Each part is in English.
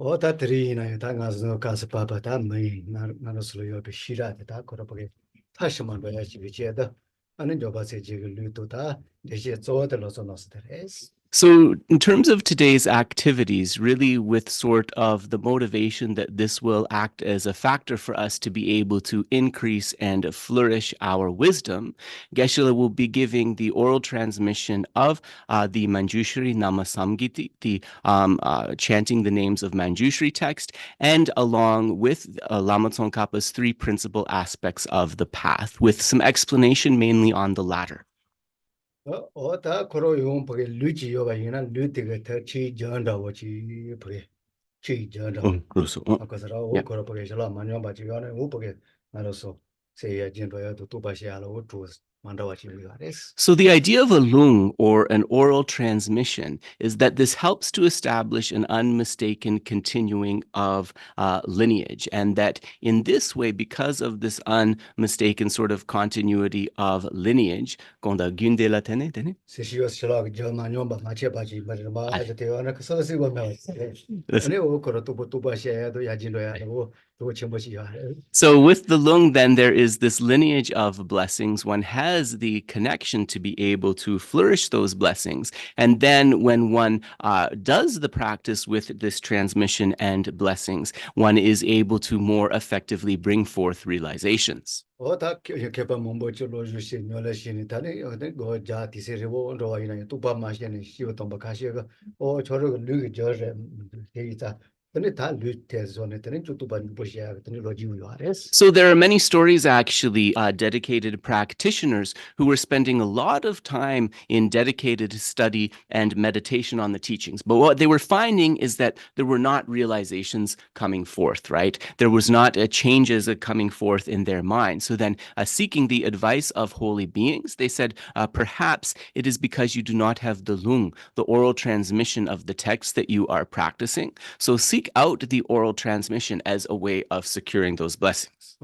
O ta tri na ta nga zo ka sa pa pa ta mai na no slo yo be shira ta ko ro ge ta shi ma ba ya chi bi che da anen jo ba se ji ge lu to ta de je zo de lo so no se res. So, in terms of today's activities, really with sort of the motivation that this will act as a factor for us to be able to increase and flourish our wisdom, Geshe will be giving the oral transmission of the Manjushrī-nāma-saṅgīti, the chanting the names of Manjushri text, and along with Lama Tsongkhapa's three principal aspects of the path, with some explanation mainly on the latter. O ta ko ro yo ba ge lu ji yo ba yin na lu de ge ta chi jan da wo chi ba ge chi jan da. 그렇소. ko sa ra o ko ro ba ge la ma nyo ba ji yo na o ba ge na ro so se ya jin ba ya to ba sha lo tu So the idea of a lung, or an oral transmission, is that this helps to establish an unmistaken continuing of lineage, and that in this way, because of this unmistaken sort of continuity of lineage, so with the lung, then there is this lineage of blessings. One has the connection to be able to flourish those blessings. And then when one does the practice with this transmission and blessings, one is able to more effectively bring forth realizations. So there are many stories actually dedicated practitioners who were spending a lot of time in dedicated study and meditation on the teachings. But what they were finding is that there were not realizations coming forth, right? There was not changes coming forth in their mind. So then seeking the advice of holy beings, they said, perhaps it is because you do not have the lung, the oral transmission of the text that you are practicing. So seek out the oral transmission as a way of securing those blessings.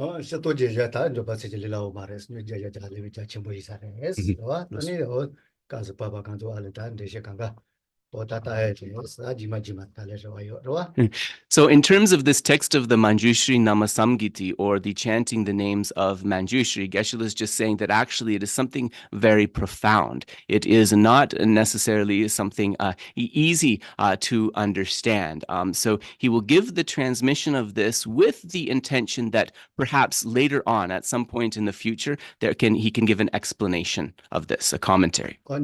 So in terms of this text of the Manjushrī-nāma-saṅgīti, or the chanting the names of Manjushri, Geshe is just saying that actually it is something very profound. It is not necessarily something easy to understand. So he will give the transmission of this with the intention that perhaps later on, at some point in the future, he can give an explanation of this, a commentary. So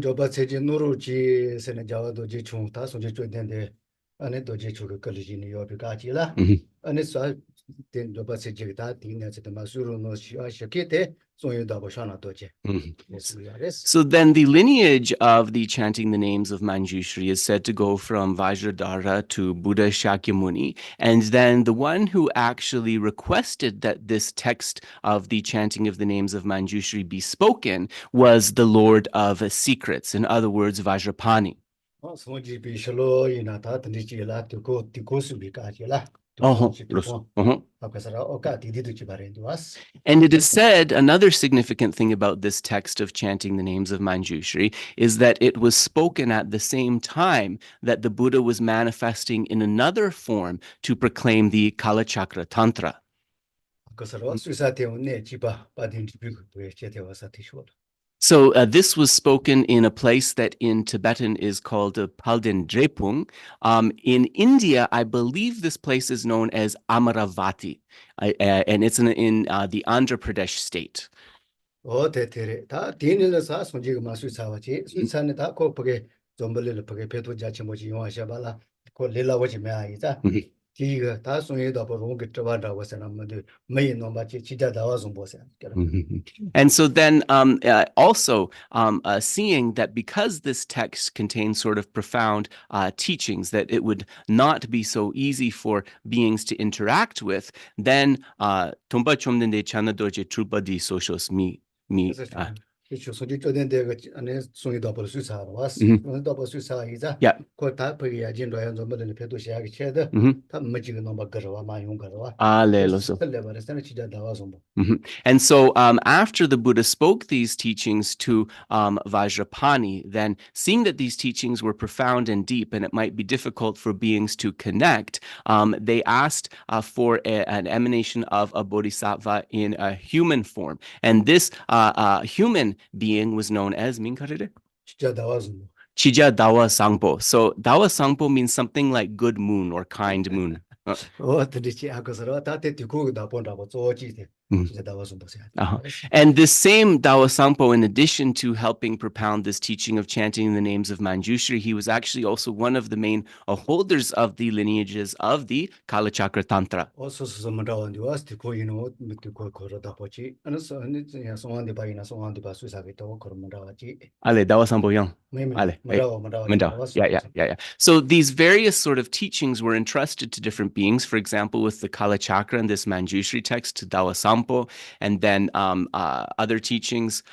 then the lineage of the chanting the names of Manjushri is said to go from Vajradhara to Buddha Śākyamuni, and then the one who actually requested that this text of the chanting of the names of Manjushri be spoken was the Lord of Secrets, in other words, Vajrapāṇi. And it is said, another significant thing about this text of chanting the names of Manjushri is that it was spoken at the same time that the Buddha was manifesting in another form to proclaim the Kalachakra Tantra. So this was spoken in a place that in Tibetan is called Palden Drepung. In India, I believe this place is known as Amaravati, and it's in the Andhra Pradesh state. And so then also seeing that because this text contains sort of profound teachings that it would not be so easy for beings to interact with, then Tumpa Chomdende Chana Doje Trupa Di Soshos Mi 저 소리 쪼된 데가 안에 송이도 볼 수 있어 왔어. Mhm. 송이도 볼 수 있어 이자. Yeah. 거다 거기 진도야 좀 뭐는 배도 시작이 쳐야 Mhm. 다 뭐지가 너무 거러와 많이 온 거러와. Aleluya. 설레버렸잖아 진짜 나와서 뭐. Mhm. And so, after the Buddha spoke these teachings to Vajrapani, then seeing that these teachings were profound and deep, and it might be difficult for beings to connect, they asked for an emanation of a bodhisattva in a human form. And this human being was known as Minkarere? 진짜 나와서 뭐. Chija Dawa Sangpo. So Dawa Sangpo means something like good moon or kind moon. 들이지 하고서 다 뒤고 다 본다고 쪼지대. 진짜 나와서 보세요. And this same Dawa Sangpo, in addition to helping propound this teaching of chanting the names of Manjushri, he was actually also one of the main holders of the lineages of the Kalachakra Tantra. 어서서 뭐라고 왔을 때 거기는 밑고 걸어다 보지. 안에서 그냥 송한테 바이나 송한테 봐 수사기도 그런 뭐라지. Ale Dawa Sangpo yang. 뭐라고 Yeah. So these various sort of teachings were entrusted to different beings. For example, with the Kalachakra and this Manjushri text to Dawa Sangpo, and then other teachings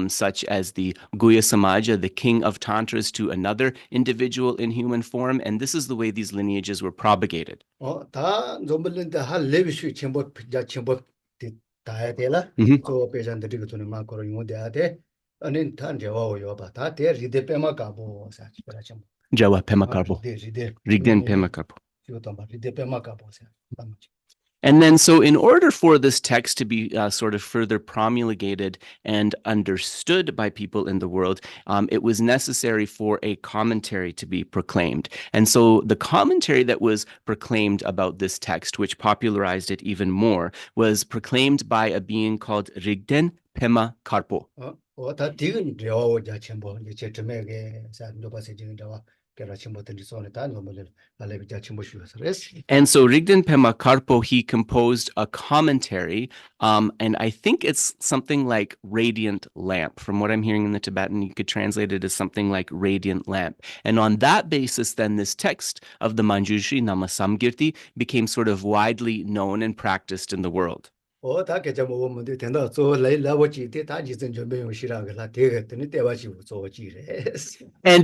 such as the Guhya Samaja, the king of tantras, to another individual in human form. And this is the way these lineages were propagated. 다 좀벌린데 할 레비슈 첨부 첨부 다야 되라. 저 배전들이 돈을 막 걸어 용돼야 돼. 아니 탄제와요 봐. 다 대리데 빼마 가보 사치라 좀. Jawa Pema Karpo. Rigden Pema Karpo. 리데 빼마 가보 사. And then, so in order for this text to be sort of further promulgated and understood by people in the world, it was necessary for a commentary to be proclaimed. And so the commentary that was proclaimed about this text, which popularized it even more, was proclaimed by a being called Rigden Pema Karpo. 다 디근 려오자 첨부 이제 점에게 산도바세 지금다와 And so Rigden Pema Karpo, he composed a commentary, and I think it's something like radiant lamp. From what I'm hearing in the Tibetan, you could translate it as something like radiant lamp. And on that basis, then this text of the Manjushrī-nāma-saṅgīti became sort of widely known and practiced in the world. And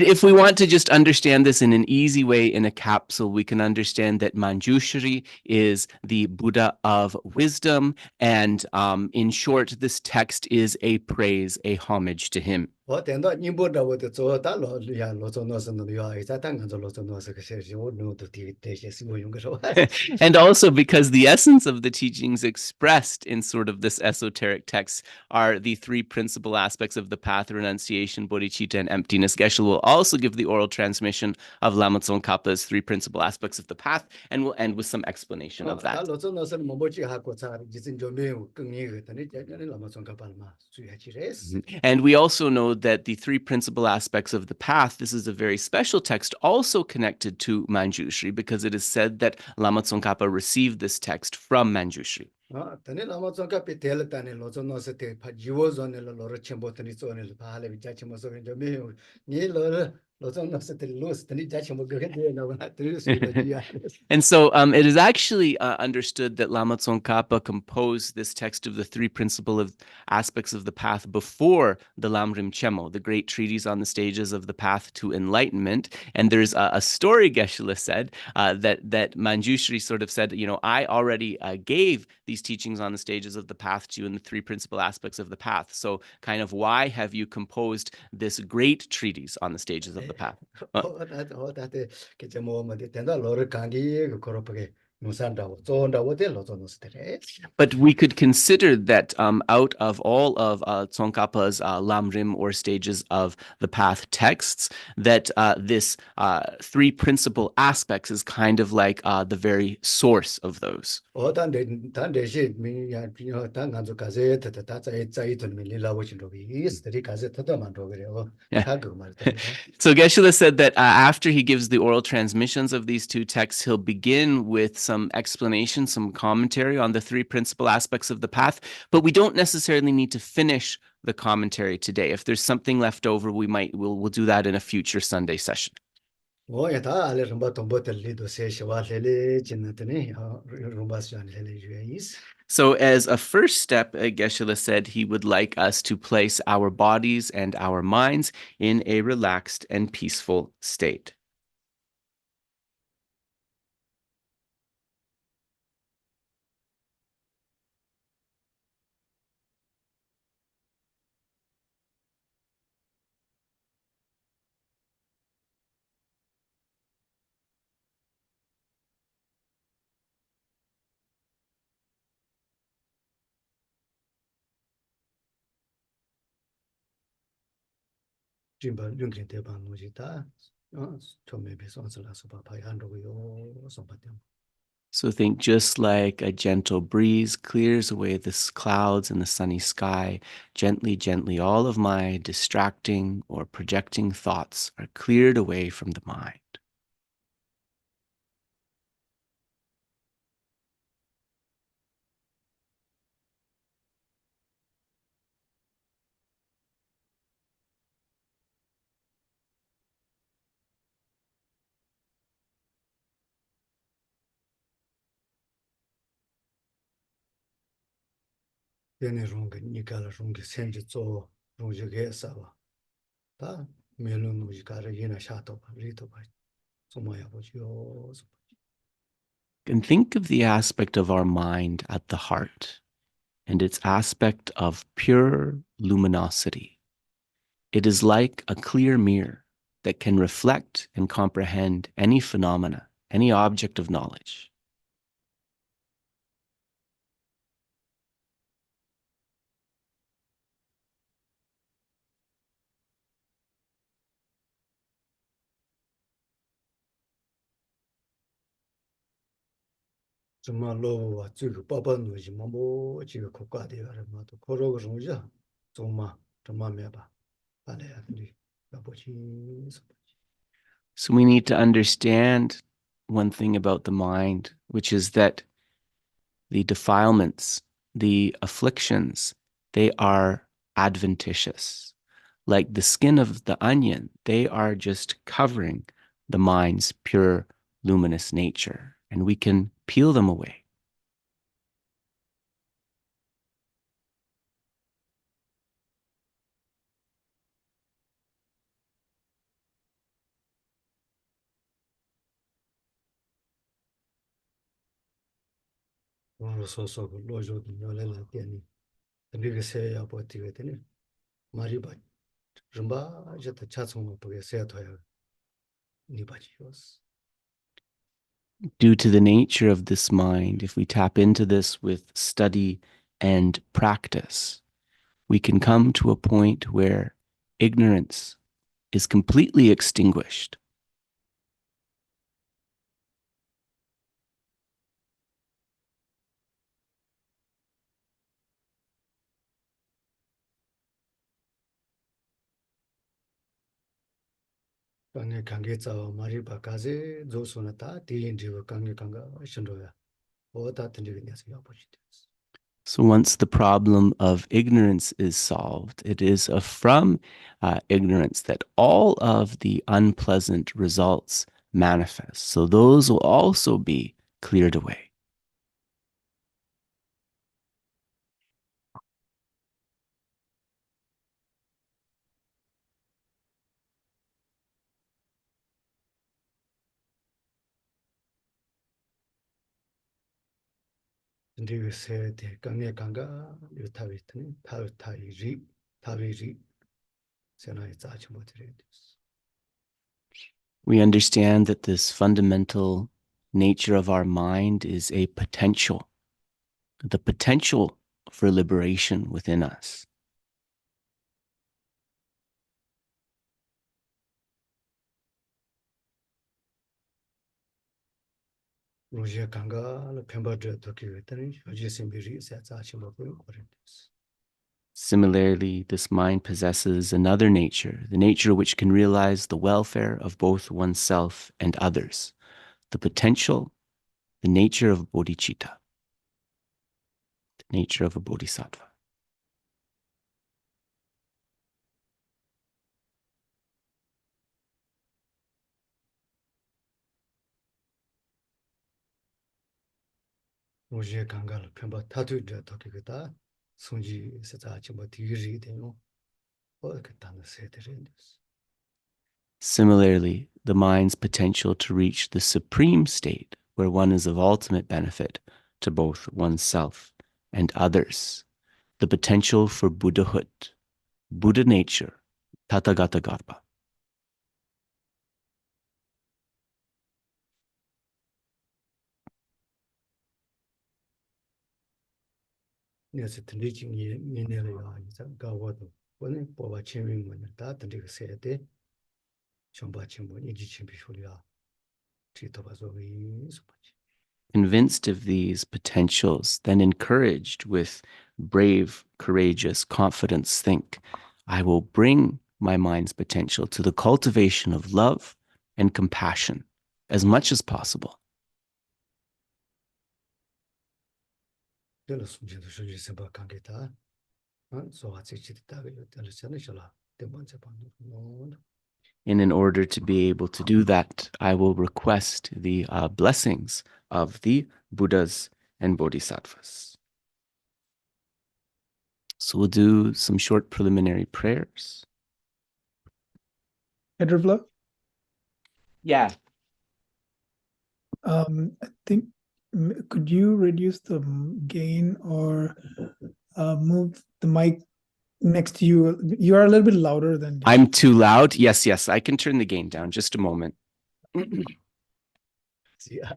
if we want to just understand this in an easy way in a capsule, we can understand that Manjushri is the Buddha of wisdom. And in short, this text is a praise, a homage to him. And also because the essence of the teachings expressed in sort of this esoteric text are the three principal aspects of the path: renunciation, bodhicitta, and emptiness. Geshe will also give the oral transmission of Lama Tsongkhapa's three principal aspects of the path, and we'll end with some explanation of that. And we also know that the three principal aspects of the path, this is a very special text also connected to Manjushri, because it is said that Lama Tsongkhapa received this text from Manjushri. And so it is actually understood that Lama Tsongkhapa composed this text of the three principal aspects of the path before the Lamrim Chemo, the great treatise on the stages of the path to enlightenment. And there's a story, Geshe said, that Manjushri sort of said, I already gave these teachings on the stages of the path to you in the three principal aspects of the path. So kind of why have you composed this great treatise on the stages of the path? But we could consider that out of all of Tsongkhapa's Lamrim, or stages of the path texts, that this three principal aspects is kind of like the very source of those. So Geshe said that after he gives the oral transmissions of these two texts, he'll begin with some explanation, some commentary on the three principal aspects of the path, but we don't necessarily need to finish the commentary today. If there's something left over, we'll do that in a future Sunday session. Yata ale rumba tombo tali do se shiwa lele jinnatani rumba syan lele yuis. So, as a first step, Geshe said he would like us to place our bodies and our minds in a relaxed and peaceful state. Jimba yungkin teba nuji ta tome be sonsala sopa payan rogo sopa tem. So think just like a gentle breeze clears away the clouds in the sunny sky, gently, gently, all of my distracting or projecting thoughts are cleared away from the mind. Tene rungi nikala rungi senji zo rungi ge sawa. Ta melu nuji kara yina shato pa rito pa somaya boji yo sopa. And think of the aspect of our mind at the heart and its aspect of pure luminosity. It is like a clear mirror that can reflect and comprehend any phenomena, any object of knowledge. Zuma lo wa zuyu baba nuji mambo jiga kuka de yara mato koro rungi ja zuma zuma meba ale ya tuli ya boji sopa. So we need to understand one thing about the mind, which is that the defilements, the afflictions, they are adventitious. Like the skin of the onion, they are just covering the mind's pure, luminous nature, and we can peel them away. So lojo nyole la tiani. Tani se ya po tiwe tani. Mari ba rumba jata chatsong po se ya thoya ni ba ji yos. Due to the nature of this mind, if we tap into this with study and practice, we can come to a point where ignorance is completely extinguished. Kange kange tsawa mari ba kaze zo sona ta ti indiwa kange kanga shindo ya. O ta tindi ga nyasa ya po ji. So once the problem of ignorance is solved, it is from ignorance that all of the unpleasant results manifest. So those will also be cleared away. Ndiga se te kange kanga yu tawi tani tawi ri sena ya tsa chimbo tiri. We understand that this fundamental nature of our mind is a potential, the potential for liberation within us. Rungye kanga la pemba dre toki wetani yoje simbi ri se tsa chimbo kore. Similarly, this mind possesses another nature, the nature which can realize the welfare of both oneself and others, the potential, the nature of bodhicitta, the nature of a bodhisattva. Roger Kangal, Pemba Tatu, Tokigata, Sunji, Setachi, Tiri, or Katana said this. Similarly, the mind's potential to reach the supreme state where one is of ultimate benefit to both oneself and others, the potential for Buddhahood, Buddha nature, Tathagata Garbha. Yes, the teaching Minelia, Gawado, when it Boba Chiming when that and said it, Chambachim, Ijichimpishulia, Chitobazovi, so much. Convinced of these potentials, then encouraged with brave, courageous confidence, think, I will bring my mind's potential to the cultivation of love and compassion as much as possible. And in order to be able to do that, I will request the blessings of the Buddhas and Bodhisattvas. So we'll do some short preliminary prayers. Hedrivla? Yeah. I think, could you reduce the gain or move the mic next to you? You are a little bit louder than... I'm too loud? Yes, yes. I can turn the gain down. Just a moment. Yeah.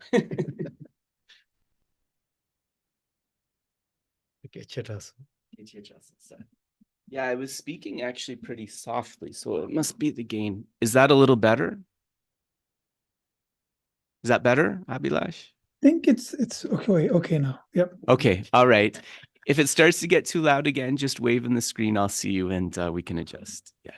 Yeah, I was speaking actually pretty softly, so it must be the gain. Is that a little better? Is that better, Abhilash? I think it's okay now. Yep. Okay, all right. If it starts to get too loud again, just wave in the screen. I'll see you and we can adjust. Yeah.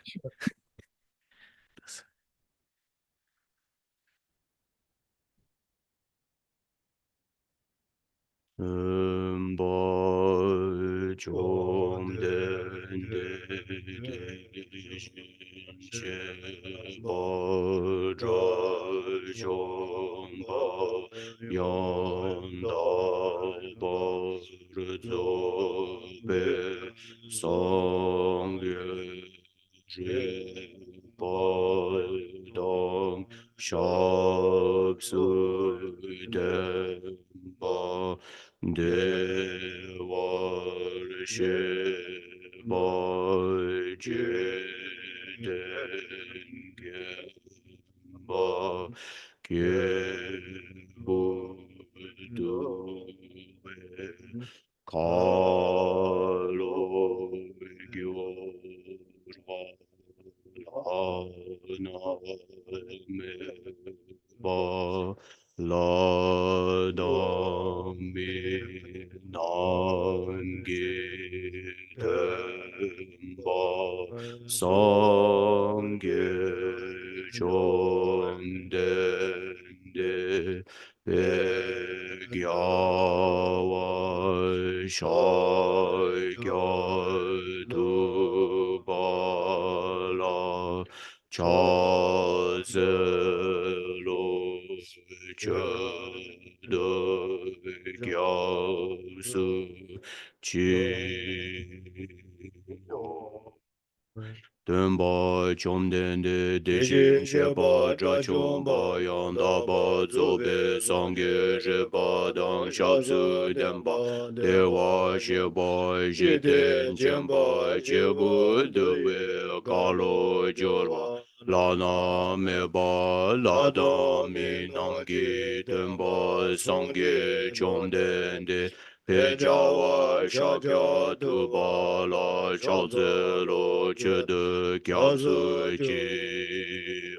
Dönba chomdende deshin sheba dra chomba yanda ba zobe sangye sheba dang shatsu denba dewa sheba jiten chenba chebu dewe kalo jorwa lana meba lada minangi dönba sangye chomdende Pejawa shakya tubala chalzelo chede gyabzu ji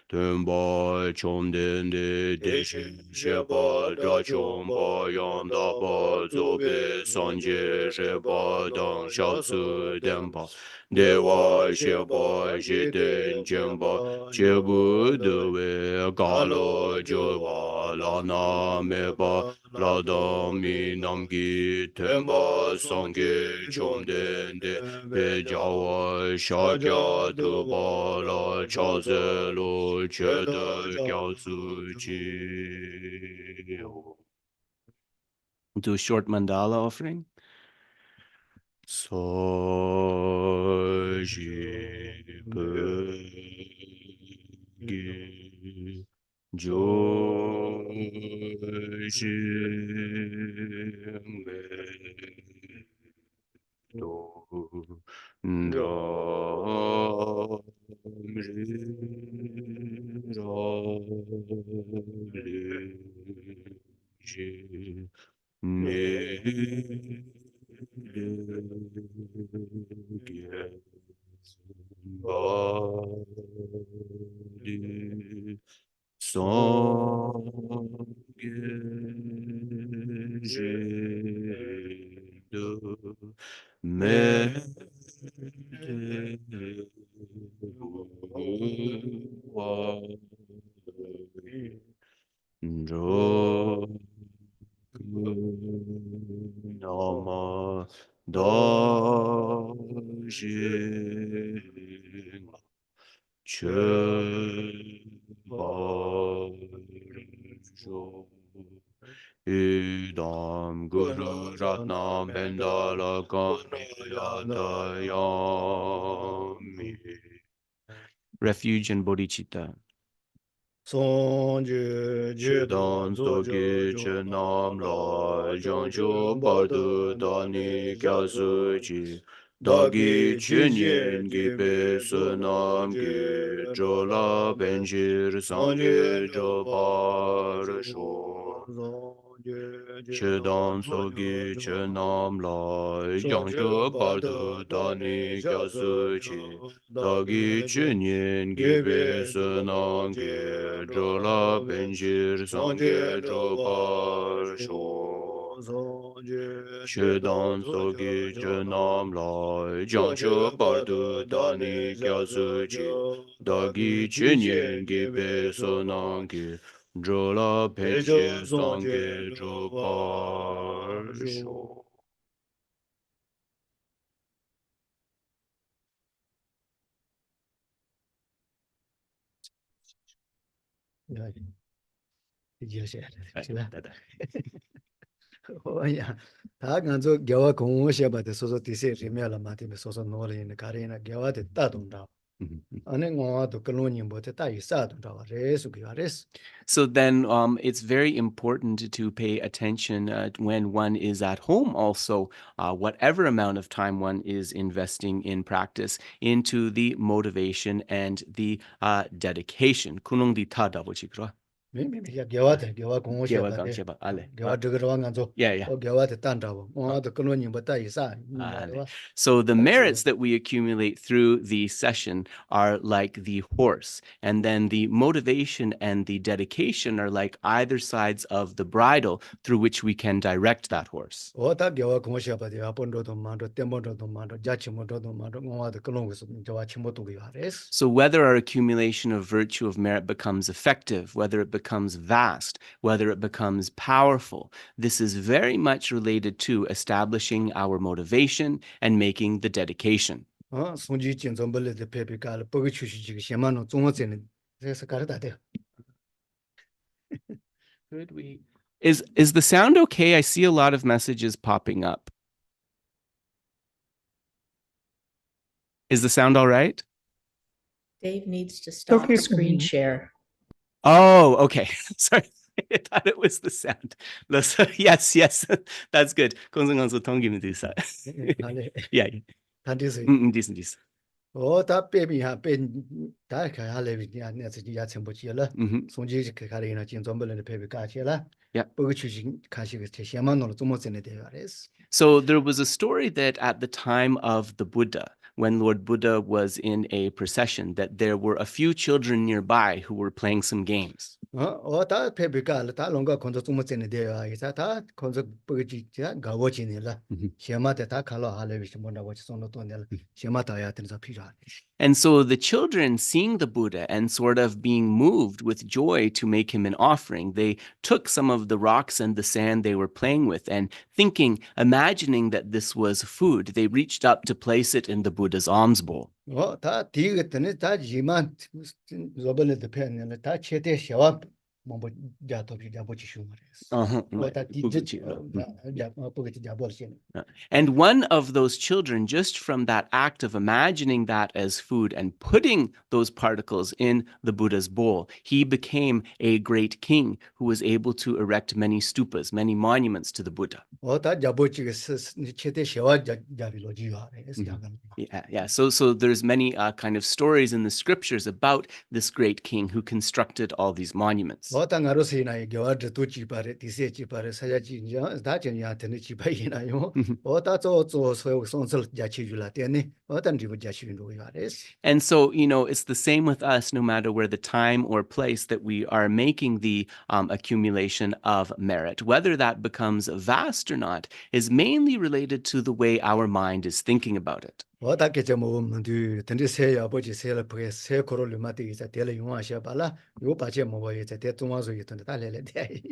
Tenpa chomdende deshin sheba drachomba yandaba zobe sanje sheba dang shatsu denpa dewa sheba jiten chenpa chebu dewe galo jowa lana meba ladami namgi tenpa sangye chomdende pejawa shakya tubala chazelo chede gyalsu chi Do a short mandala offering. Soji Begi Joji Nama Dajin Chöbarjo Idam Guru Ratnam Bendala Kanayatayami. Refuge and bodhicitta. Chedan Sogi Chenam La Jangjo Bardu Dani Kyasuji Dagi Chenyen Gibe Sunam Gi Jola Benjir Sangye Jobar Sho Chedan Sogi Chenam La Jangjo Bardu Dani Kyasuji Dagi Chenyen Gibe Sunam Gi Jola Benjir Sangye Jobar Sho Chedan Sogi Chenam La Jangjo Bardu Dani Kyasuji Dagi Chenyen Gibe Sunam Gi Jola Benjir Sangye Jobar Sho. Oh yeah, 다 간저 겨와 공부셔봐도 소소 디세 리메라 마티메 소소 노래는 가리나 겨와데 따동다. 아니 뭐도 그런님 뭐데 따이 싸동다. 레스 그야레스. So then it's very important to pay attention when one is at home also, whatever amount of time one is investing in practice, into the motivation and the dedication. kunungdi ta dabochikro. 미미야 겨와데 겨와 공부셔봐데. Gewagangsheba, ale. 겨와 저거와 간저. Yeah. 겨와데 딴다고. 뭐도 그런님 뭐 따이 싸. So the merits that we accumulate through the session are like the horse, and then the motivation and the dedication are like either sides of the bridle through which we can direct that horse. 어다 겨와 공부셔봐데 아본도도 만도 템본도도 만도 자치모도도 만도 뭐도 그런 거 저와 침모도 그야레스. So whether our accumulation of virtue of merit becomes effective, whether it becomes vast, whether it becomes powerful, this is very much related to establishing our motivation and making the dedication. 손지 진정벌레데 페비갈 버그 추시지가 셔만노 종어제는 그래서 가르다대. Is the sound okay? I see a lot of messages popping up. Is the sound all right? Dave needs to stop Okay. screen share. Oh, okay. Sorry. I thought it was the sound. Yes, that's good. Yeah. 단디스. Decent. 다 빼비야 다 가야레비야 내지 야첨보지라. 손지 가리나 진정벌레데 페비가치라. Yeah. 버그 추시 가시가 셔만노 종어제네 되야레스. So there was a story that at the time of the Buddha, when Lord Buddha was in a procession, that there were a few children nearby who were playing some games. 다 페비갈 다 롱가 건조 종어제네 되야 이사 다 건조 버지자 가워지네라. 셔마데 다 칼로 할레비시 뭔다고 손노 돈들 셔마다야 된서 필요하네. And so the children, seeing the Buddha and sort of being moved with joy to make him an offering, they took some of the rocks and the sand they were playing with, and imagining that this was food, they reached up to place it in the Buddha's alms bowl. 다 디겠더니 다 지만 저번에도 표현했는데 다 최대 셔와 mambo jato jabochi shumares. Right. Ota Bodhicitta. And one of those children, just from that act of imagining that as food and putting those particles in the Buddha's bowl, he became a great king who was able to erect many stupas, many monuments to the Buddha. Ota jabochi chete shewa jabilo jiwares. Yeah. So there's many kind of stories in the scriptures about this great king who constructed all these monuments. Ota ngarosi na gewad tu chipare tise chipare sayachi nja da jenya tene chipai na yo. Ota zo so sonsel jachi jula tene. Ota ndibu jachi ndo yares. And so, it's the same with us, no matter where the time or place that we are making the accumulation of merit. Whether that becomes vast or not is mainly related to the way our mind is thinking about it. Ota keche mo mundu tende se ya bochi se la pwe se koro lu mati isa tele yunga she bala yo pache mo boye te tuma zo yitende ta lele de.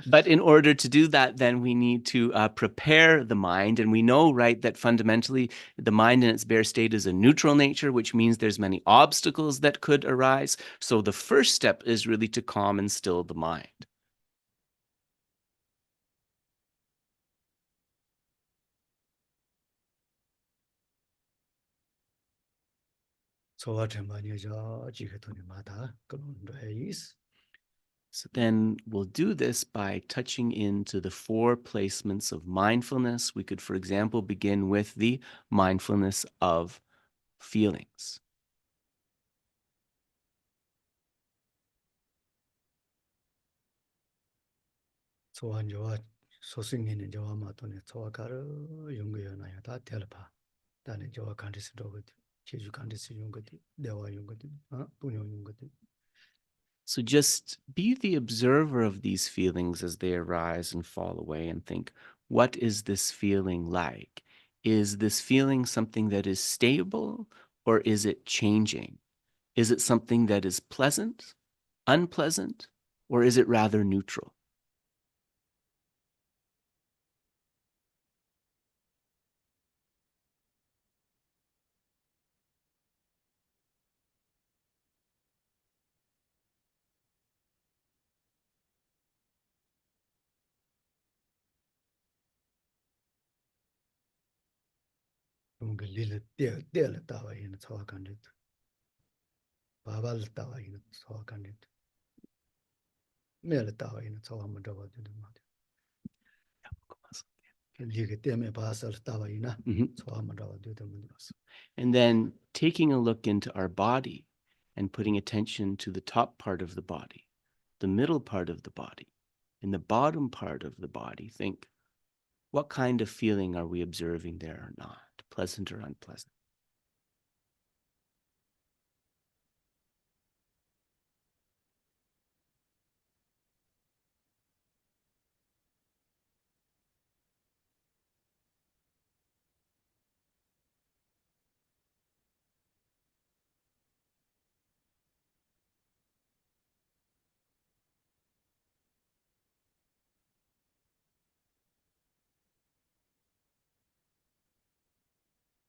But in order to do that, then we need to prepare the mind. And we know, right, that fundamentally the mind in its bare state is a neutral nature, which means there's many obstacles that could arise. So the first step is really to calm and still the mind. So what am I jikatoni mata kolondais. So then we'll do this by touching into the 4 placements of mindfulness. We could, for example, begin with the mindfulness of feelings. So anjawa so singing in jawa matone so kar yunga na ya ta telpa. Tane jawa kandis dogot. Cheju kandis yungati dewa yungati punyo yungati. So just be the observer of these feelings as they arise and fall away and think, what is this feeling like? Is this feeling something that is stable or is it changing? Is it something that is pleasant, unpleasant, or is it rather neutral? Yunga lila del tawa in so kandit. Babal tawa in so kandit. Mel tawa in so amadawa de mat. Liga teme basal tawa in so amadawa de mat. And then taking a look into our body and putting attention to the top part of the body, the middle part of the body, and the bottom part of the body. Think, what kind of feeling are we observing there or not, pleasant or unpleasant?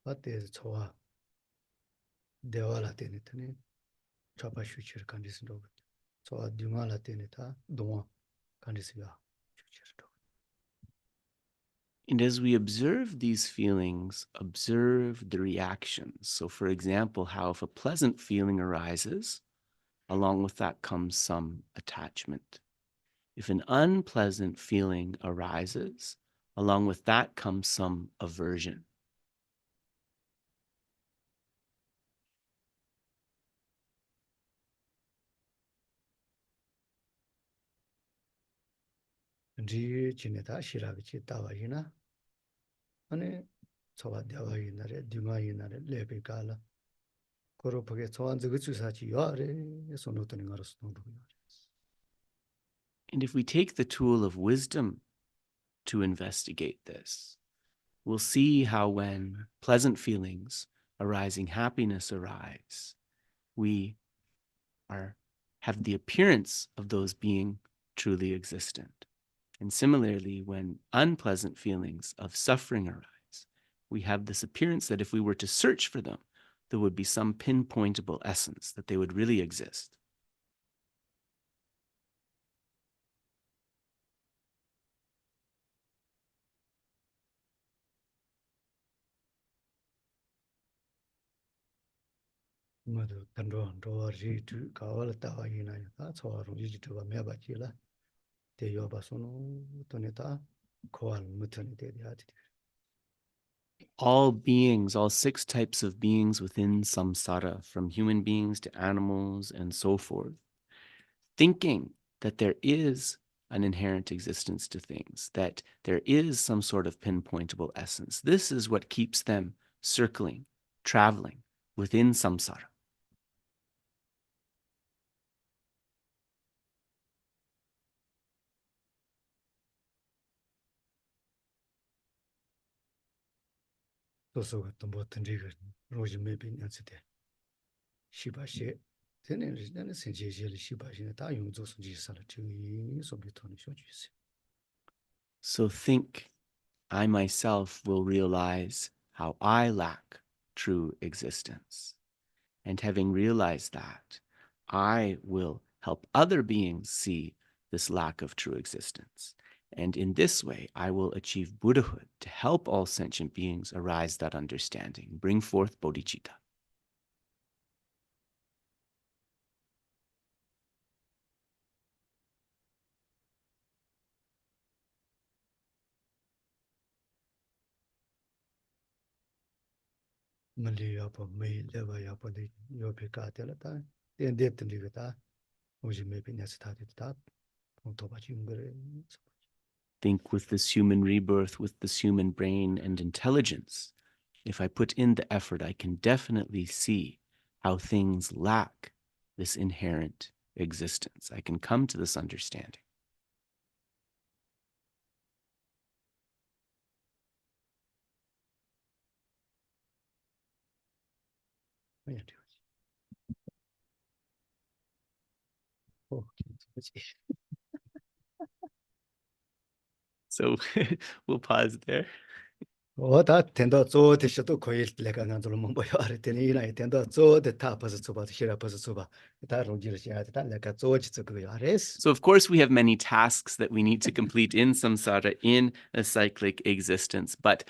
What is choa? Devala tenitane. Chapa shuchir kandis dogot. So Dumala tenita, Duma Kandisia. And as we observe these feelings, observe the reactions. So for example, how if a pleasant feeling arises, along with that comes some attachment. If an unpleasant feeling arises, along with that comes some aversion. Ji Chineta Shiravichi Tawayina. Ane Soa Dawayinare, Dumayinare, Lepicala. Koropoke Soan the Gutsusachi Yare, so nothing else. And if we take the tool of wisdom to investigate this, we'll see how when pleasant feelings arising, happiness arise, we have the appearance of those being truly existent. And similarly, when unpleasant feelings of suffering arise, we have this appearance that if we were to search for them, there would be some pinpointable essence, that they would really exist. mother control ri to kawala tawa yina that's how ri to me ba chila te yo ba sono toneta koal mutani de ati. All beings, all 6 types of beings within samsara, from human beings to animals and so forth, thinking that there is an inherent existence to things, that there is some sort of pinpointable essence. This is what keeps them circling, traveling within samsara. So tumbo tandriga roji maybe nansite shiba she tenen rijana senje jeli shiba jina ta yung zo sunji sala chingi so bi toni sho jisi. So think, I myself will realize how I lack true existence. And having realized that, I will help other beings see this lack of true existence. And in this way, I will achieve Buddhahood to help all sentient beings arise that understanding, bring forth bodhicitta. Mali yapo may leva yapo de yopi ka tela ta ten de tandriga ta roji maybe nasita ta punto ba chingre. Think with this human rebirth, with this human brain and intelligence. If I put in the effort, I can definitely see how things lack this inherent existence. I can come to this understanding. So we'll pause there. 오다 텐더 조 대셔도 거의 내가 간절로 못 봐요. 아르테니 이나 텐더 조 대타 버스 조 봐도 싫어 버스 조 봐. 다 로지를 해야 돼. 내가 조지 그거 아레스. So of course we have many tasks that we need to complete in samsara, in a cyclic existence. But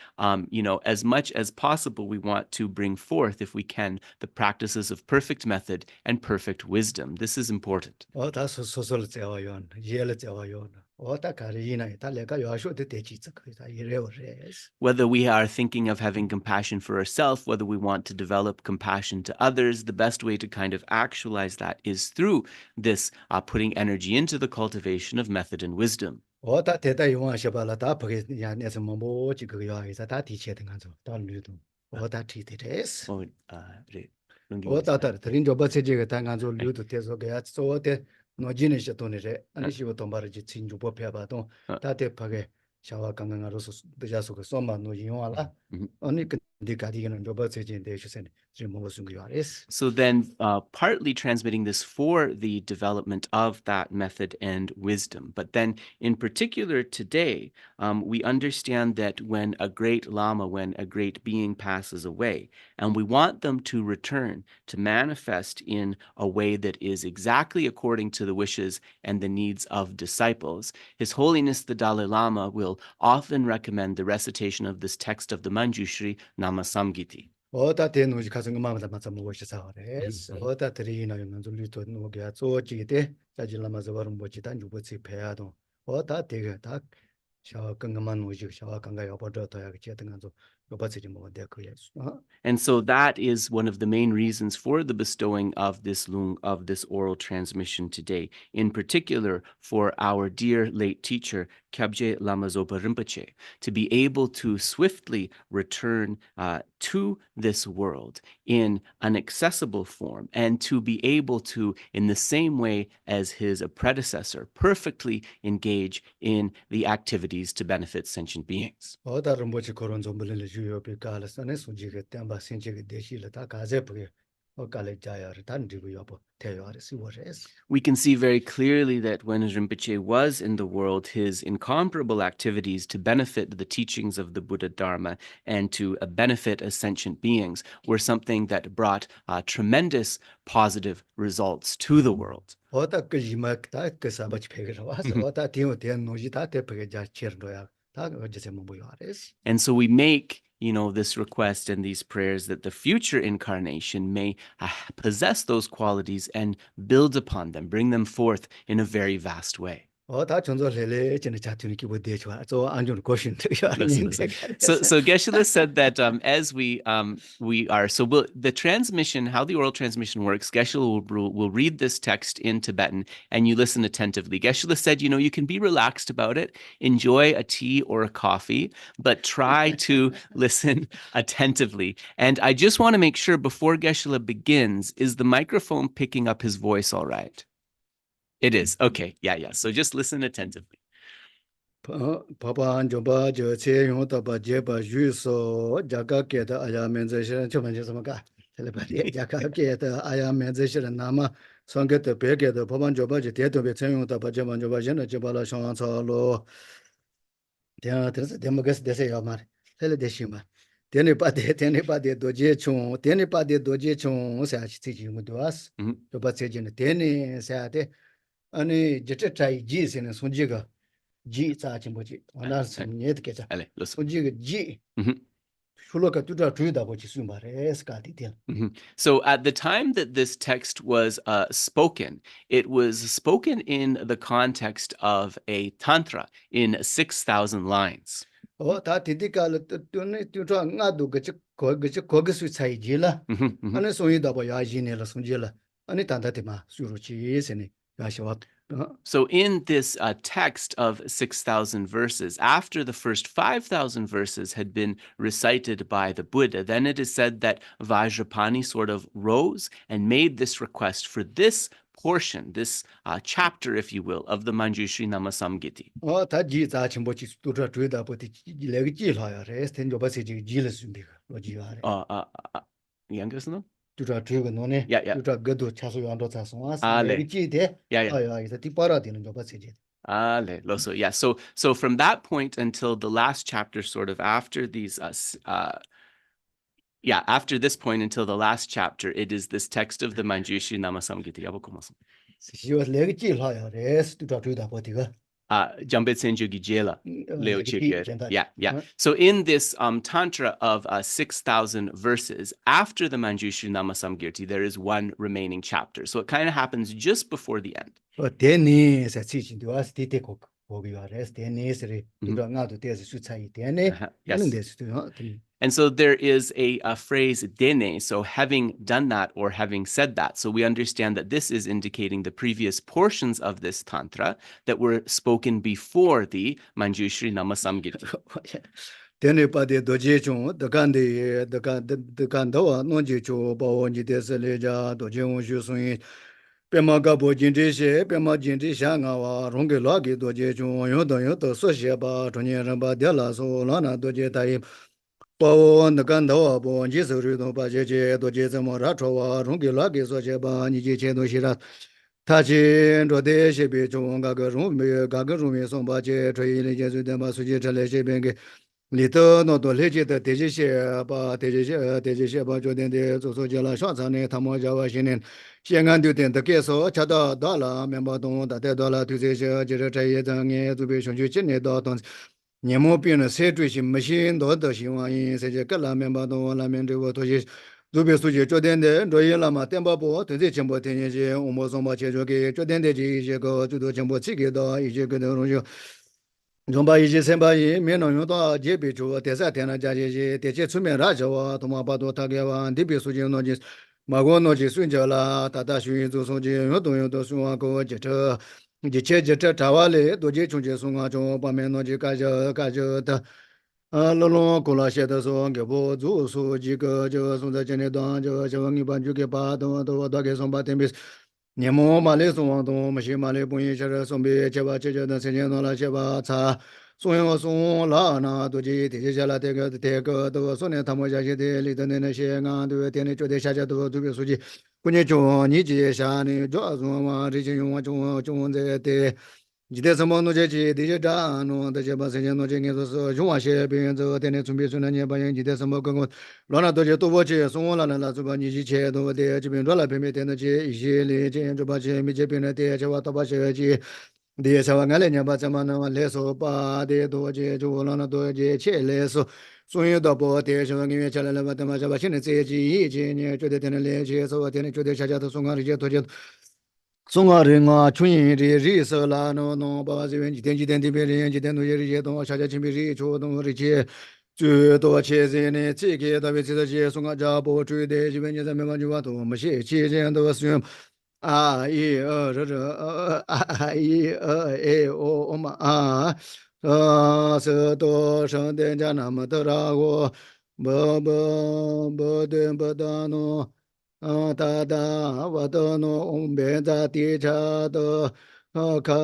as much as possible, we want to bring forth, if we can, the practices of perfect method and perfect wisdom. This is important. 오다 소소를 재워요. 예를 재워요. 오다 가리나 다 내가 요쇼데 대지 그거 이래오레스. Whether we are thinking of having compassion for ourselves, whether we want to develop compassion to others, the best way to kind of actualize that is through this putting energy into the cultivation of method and wisdom. 오다 대다 용하셔봐라 다 버게 야내서 뭐지 그거 이사 다 뒤치에 간죠. 다 류도. 오다 티데레스. 오다 드린 조바 세제가 당간조 류도 돼서 그야 소데 노지네셔 돈이래. 아니 시고 돈 바르지 진주 법해봐도 다 대파게 샤와 강강아로서 드자소가 쏘마 노이용하라. 아니 근데 가디는 조바 세제인데 주세요. So then partly transmitting this for the development of that method and wisdom. But then in particular today, we understand that when a great Lama, when a great being passes away, and we want them to return to manifest in a way that is exactly according to the wishes and the needs of disciples, His Holiness the Dalai Lama will often recommend the recitation of this text of the Manjushrī-nāma-saṅgīti. 오다 대노지 가서 그만다 맞아 먹으시 사오레스. 오다 드리나 용은 줄리도 노게 조지데 자질라마 zopa rinpoche 단 주버치 배야도 오다 되게 다 샤와 건강만 오지 샤와 건강 여버더야 그 제등한서 여버치 뭐 내가 And so that is one of the main reasons for the bestowing of this oral transmission today, in particular for our dear late teacher, Kyabje Lama Zopa Rinpoche, to be able to swiftly return to this world in an accessible form, and to be able to, in the same way as his predecessor, perfectly engage in the activities to benefit sentient beings. 오다 rinpoche koron zombolele juyo pe kala sane sunjige temba senjige deshile ta kaze pge okale jaya tan dibu yobo teyo si wores. We can see very clearly that when Rinpoche was in the world, his incomparable activities to benefit the teachings of the Buddha Dharma and to benefit as sentient beings were something that brought tremendous positive results to the world. 오다 그 이막 다그 사바치 페게라 와서 오다 디오 대 노지 다 대페게 자 치르도야 다 어제세 뭐 보여 아레스. And so we make this request and these prayers that the future incarnation may possess those qualities and build upon them, bring them forth in a very vast way. 다 전설레레 전에 자투니기 보대죠. 저 안전 고신 Listen. So Geshe said that as we are, the transmission, how the oral transmission works, Geshe will read this text in Tibetan and you listen attentively. Geshe said, you can be relaxed about it, enjoy a tea or a coffee, but try to listen attentively. And I just want to make sure before Geshe begins, is the microphone picking up his voice all right? It is. Okay. Yeah. So just listen attentively. Papa Anjoba, Joche, Yotaba, Jeba, Juso, Jagaketa, Ārya-mañjuśrī, Chomanja, Telepathy, Jagaketa, Ārya-mañjuśrī-nāma-saṅgīti, Peketa, Papa Anjoba, Jeteto, Yotaba, Jebanjoba, Jebala, Shanghalo, Demagas, Desayamar, Teledeshima. Tenipade, Doje Chung, Tenipade, Doje Chung, Sachi Muduas, Jobasejin, Teni, Sate. 아니 제때 차이 지스는 손지가 지 자침보지 원하서 녀드게자 손지가 지 슐로가 두다 주다 보지 수마레 스카디디야. So at the time that this text was spoken, it was spoken in the context of a tantra in 6,000 lines. 다 디디칼 또네 뚜저 나도 거기서 차이지라 아니 손이다 봐 야지네라 손지라 아니 단다티마 수루치스네. So in this text of 6,000 verses, after the first 5,000 verses had been recited by the Buddha, then it is said that Vajrapani sort of rose and made this request for this portion, this chapter, if you will, of the Manjushrī-nāma-saṅgīti. Yeah. So from that point until the last chapter, sort of after these after this point until the last chapter, it is this text of the Manjushrī-nāma-saṅgīti. Yeah. So in this tantra of 6,000 verses, after the Manjushrī-nāma-saṅgīti, there is one remaining chapter. So it kind of happens just before the end. And so there is a phrase, dene, so having done that or having said that. So we understand that this is indicating the previous portions of this tantra that were spoken before the Manjushrī-nāma-saṅgīti. Dene pade doje chung, dekandawa nonji chu bawo nji deseleja doje unshu sunyi pema gabo jinti she, pema jinti sha ngawa rongi lagi doje chung yodo so sheba chunye ramba diala so lana doje tayi bawo dekandawa bawo nji suri do pa je doje zemo rachowa rongi lagi so sheba niji che do shira tachi rode shebe chung gaga rumi somba che choyi le je su denpa suji chale shebe Lito no do leje de deje ba jo den de zo jala sha za ne ta mo ja wa xin ne xian an du den de ge so cha da la mian ba dong da de la tu ze je je zhe ye zang ye zu bei xiong ju jin ne da dong nian mo bian de se zui xin me xin do de xin wang yin se je ge la mian ba dong la mian zhe wo to ji zu bei su ji zhuo dian de zhuo ye la ma dian ba bo de zhe qian bo tian ye ji wo mo song ba qie zhuo ge zhuo dian de ji ye ge zu de qian bo qi ge da yi ji ge de rong ju Jomba yi senpa yi me no yoda jebi chu desa tena jaje ji deje chumen ra jawa toma ba do ta ge wa dibi su ji no ji ma go no ji sun ja la ta ta shu zu su ji yodo su wa go je che ji che je che ta wa le do ji chung je su nga jo ba me no ji ka je ta lo lo ko la she de so ge bo zu su ji ge je su de jen de dan je wang ban ju ge ba do da ge song ba ten bis Niemo male song dong ma shi male bu yin sha song bi che ba che de se jian no la che ba ca song yo song la na du ji de jia la de ge de so ne ta mo jia de li de ne xie ngang de de ne zhuo de xia jia de zu bi su ji gu ni zhong ni ji xia ni zhuo zhong ma ri ji yong zhong ze de ji de什么no jie ji de jie zha no de jie ba se jian no jie ge so yong wa xie bi yin zhe de ne zun bi sun ne ba yin ji de什么跟我乱了都就多我去送了那就把你去切都的这边乱了偏偏的去一些的这就把这没这边的就把都把这去的啥话俺来年把怎么能来说把的多这就乱了多这切来说所以到波的什么音乐起来了嘛，他妈是把现在这几一几年觉得天天连接，所以天天觉得下家的送啊这些多就。送啊人啊，春日日色啦，no爸爸这边几天的别人几天都这些东，下家清明日出东这些，最多些人呢，这个特别是这些送啊家不追的，这边你在没完就话多么些，期间都是啊一啊一哦嘛啊，是多生的家那么多啦我，不对不的喏。达达瓦德诺嗡别扎提查德卡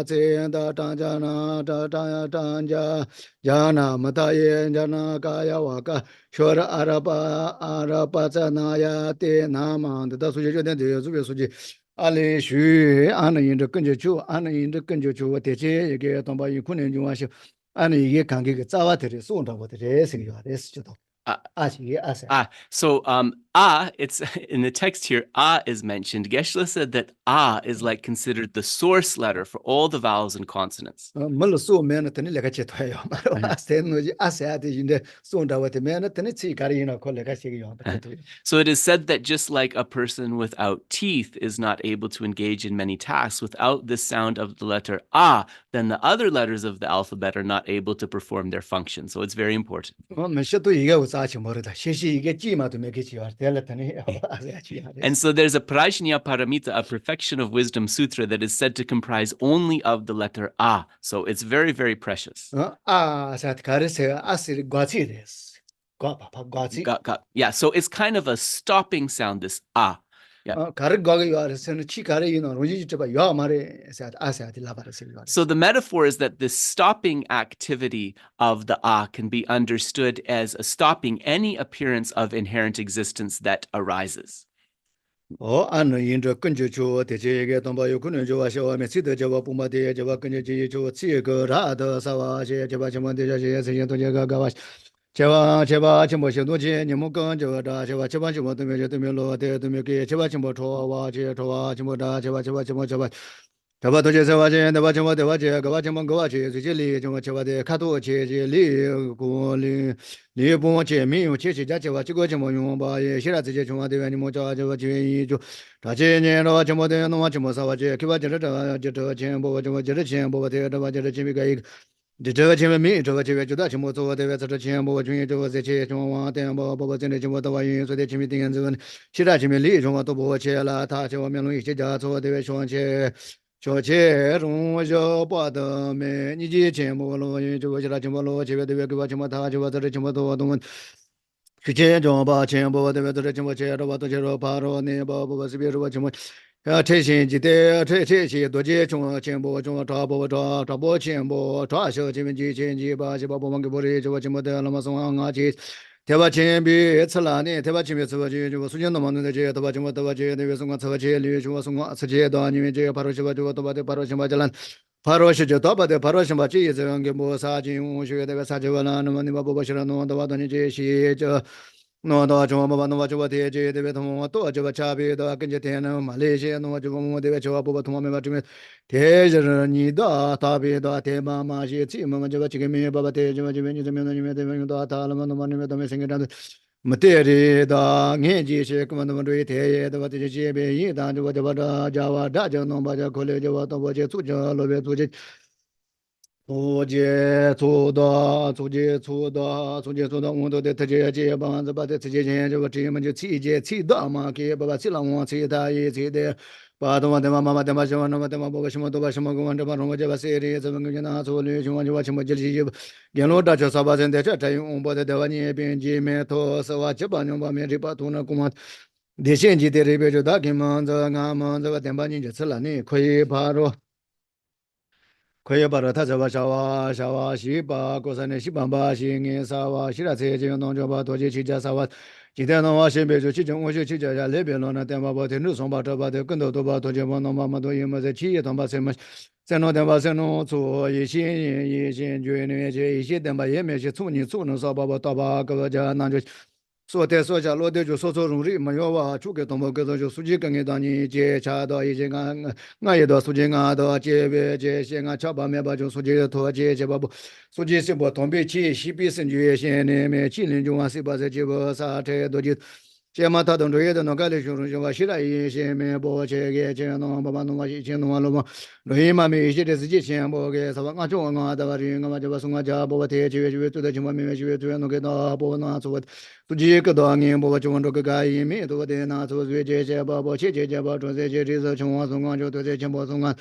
赞达张家那扎张呀张家加那么大耶加那嘎呀瓦嘎说着阿拉巴扎那呀的那么的苏就点的苏别苏记阿里许阿那因着跟着去阿那因着跟着去我的这一个东巴有可能就完事阿那一个看这个扎瓦的送到我的这是个呀这是知道So it's in the text here, is mentioned. Geshe said that is like considered the source letter for all the vowels and consonants. So it is said that just like a person without teeth is not able to engage in many tasks without the sound of the letter then the other letters of the alphabet are not able to perform their function. So it's very important. And so there's a Prajna Paramita, a perfection of wisdom sutra, that is said to comprise only of the letter So it's very, very precious. Yeah, so it's kind of a stopping sound, this Yeah. So the metaphor is that this stopping activity of the can be understood as stopping any appearance of inherent existence that arises. 제와 제모 시도지 니모건 저다 제와 제바 제모 도메 도메 로데 도메게 제바 제모 초와 제와 제모다 제와 제모 제바 도제 제와 제 네바 제모 대와 제 가바 제모 가와 제 제리 제모 제바데 카도 제리 고리 리보 제미 제제자 제와 제고 제모 용바 예 시라 제제 중화 대와 니모 저 제와 제이 조 다제네로 제모데 노와 제모 사와 제 기바 제르다 제저 제모 제모 제르 제모 대와 제르 제미가这个前面没这个这个就到前面做的这前面军这个在前中网电报包真的前面的玩意所以前面定这个其他前面里中网都不切了他就面容一些家做的双切说切中小把的没你这前面了就我其他前面了前面的给我前面他就我在这前面多东去前中把前面的在这前面切了把都切了把了呢把是别说前面这些记得这些多节中前波中抓波前波抓小前面前把波往给波里就前波的那么送啊去对吧前边吃了呢对吧前面吃吧就苏建的嘛那这对吧前波对吧这那边送啊吃吧这里就送啊吃这的你们这巴罗西吧就对吧的巴罗西吧这了巴罗西就对吧的巴罗西吧这这样给波啥经学的个啥就完了那么你把波西了弄对吧的你这些就no da jo ba no jo de je de thom to jo cha be da ken je ten ma le je no jo mo de jo ba thom me ba de te je ni da ta be da te ma ma je chi ma jo chi me ba te jo je ni de me ni me de me da ta la ma no ma ni me da me sing da ma te re da nge ji she ko no de te ye da ba te je be yi da jo ba da ja wa da jo no ba ja ko le jo ba to ba je tu jo lo be tu je 初阶初的初阶的我都得特阶阶帮着把这特阶阶就把这么就七阶七的嘛给把七了我七他一七的把他妈的妈的嘛什么那么的嘛不什么都把什么跟着把什么就把谁的怎么跟拿出来就就把什么就就沿路大家啥把人的这用把的的话你边界面头是话这把用把面这把图那公嘛的现级的这边就打开门这俺们这个电把你就吃了你可以爬着 可以把它他这把小娃西巴过山的西班巴西人啥娃西来这就弄就把多几起家啥娃今天弄娃先别说其中我就去家那边弄那电话把天路上把这把的更多都把多就把弄妈妈都因为在企业上把什么在弄电话在弄做一些决定一些电话也没些处理处能少把大把个家那就说的说下落的就说说容易没有哇，出个东北个就数据跟个当你接洽到一些俺也到数据俺到接别接些俺吃吧面吧就数据拖接接吧不，数据是不东北去西北省就些呢面吉林就往西把这接不啥这多就。这嘛，他当初也在那个里学生话，现在一些面包这个这弄爸爸弄个以前弄了嘛，所以嘛，没些的自己钱包给啥吧，俺就俺的话，人俺嘛就把送俺家包贴就做的情况面就弄给那包那做，自己个当年包就往这个干一面多的那做最这包切包做这情况送俺就对这钱包送俺。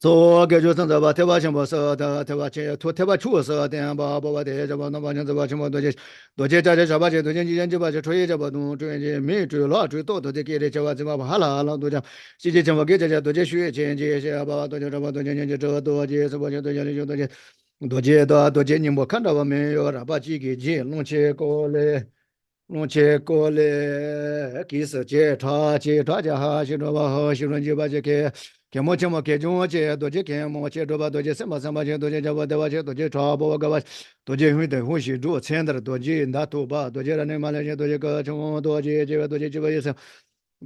做个就生这吧，台湾情报说的，台湾去台湾出事的吧，把的这吧，那把这吧情报多些这这吧，这多些几件这吧，就吹这吧，弄追这没追了，追多的给的这吧，这吧哈啦多讲，这些情报给这多些学钱这些吧，多些这吧，多些这多些是吧，就多些就多些你没看到吧没有？啥把几个钱弄去过来。弄去过来，给是检查家哈，许多吧好，许多就把这个。给么钱么给中钱，多钱给么钱，多吧多钱什么钱，多钱这吧钱，多钱差不个吧，多钱会等会许多钱的多钱那多吧，多钱那你妈那些多钱个什么多钱这个多钱这个意思，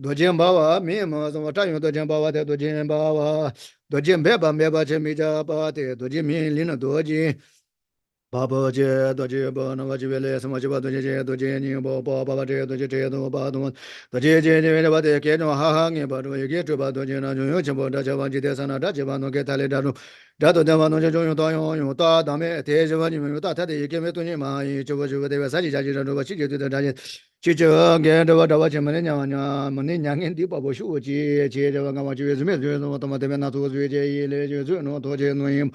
多钱把我面么什么占用多钱把我的多钱把我多钱别把钱没家把的多钱面临了多钱。爸爸这多这不那个这边来什么这把多这多这你爸这多这多爸多多这边把这给着哈你把这给这把多这那就有钱不这这把这点上那这把弄给他来这种这都这把弄这种用大大没这这把你们有大他的一个没多你嘛这不这边啥几家这把几对的这些这给这把钱没没娘人的爸爸学这把干嘛就没我他妈这边那做这一类就这弄多这弄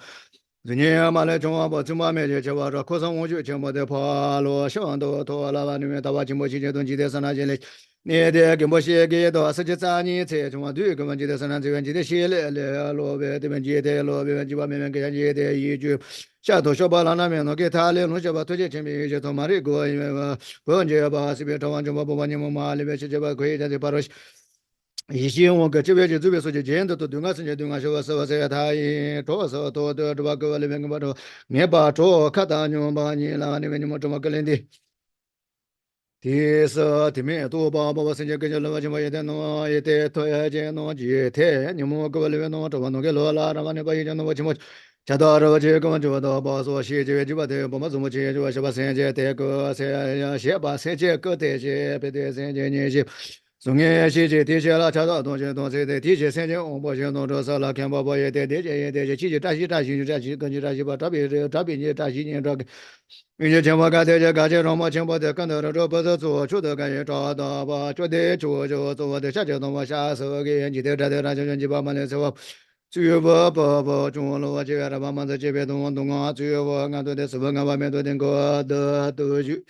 人家嘛来中华不中华面前去吧，这可是我就全部的跑路，想到拖拉吧，里面大把进步期间东西的上那进来，你的给我写给到13年才中华队，根本就在上那这边记得写来罗边这边记得罗边几把面给人记得一句，下头小巴郎那边弄给他来弄小巴推荐前面一些他妈的过，因为嘛不用这吧，随便找完就把不把你们嘛里面去这吧可以在这把着。以前我搁这边就这边说就见的都对我是对我说是是他一多少多的这把给我里面给我说，你把这看到你们把你了，你们你们怎么个人的？第四题面多把我生前跟着老么一点弄一点推荐弄几天，你们给我里面弄这把弄给罗了，然后你把一件弄我怎么？这到这这个就到把说写这就把的把么怎么写就把是把生前这个写把生前个这些别的生前你写。从前写这地下了，查到东西的地下三千五百千弄着少了，看宝宝也得去扎西根据扎西吧，这边你扎西你这个，人家钱包干这干这让么钱包的干到这不是做出的干也找到吧，觉得做的下就弄么下手给你的这就人家把嘛的时候。最不中了，我这个把嘛在这边东啊，最后俺都得是不俺外面都得个都去。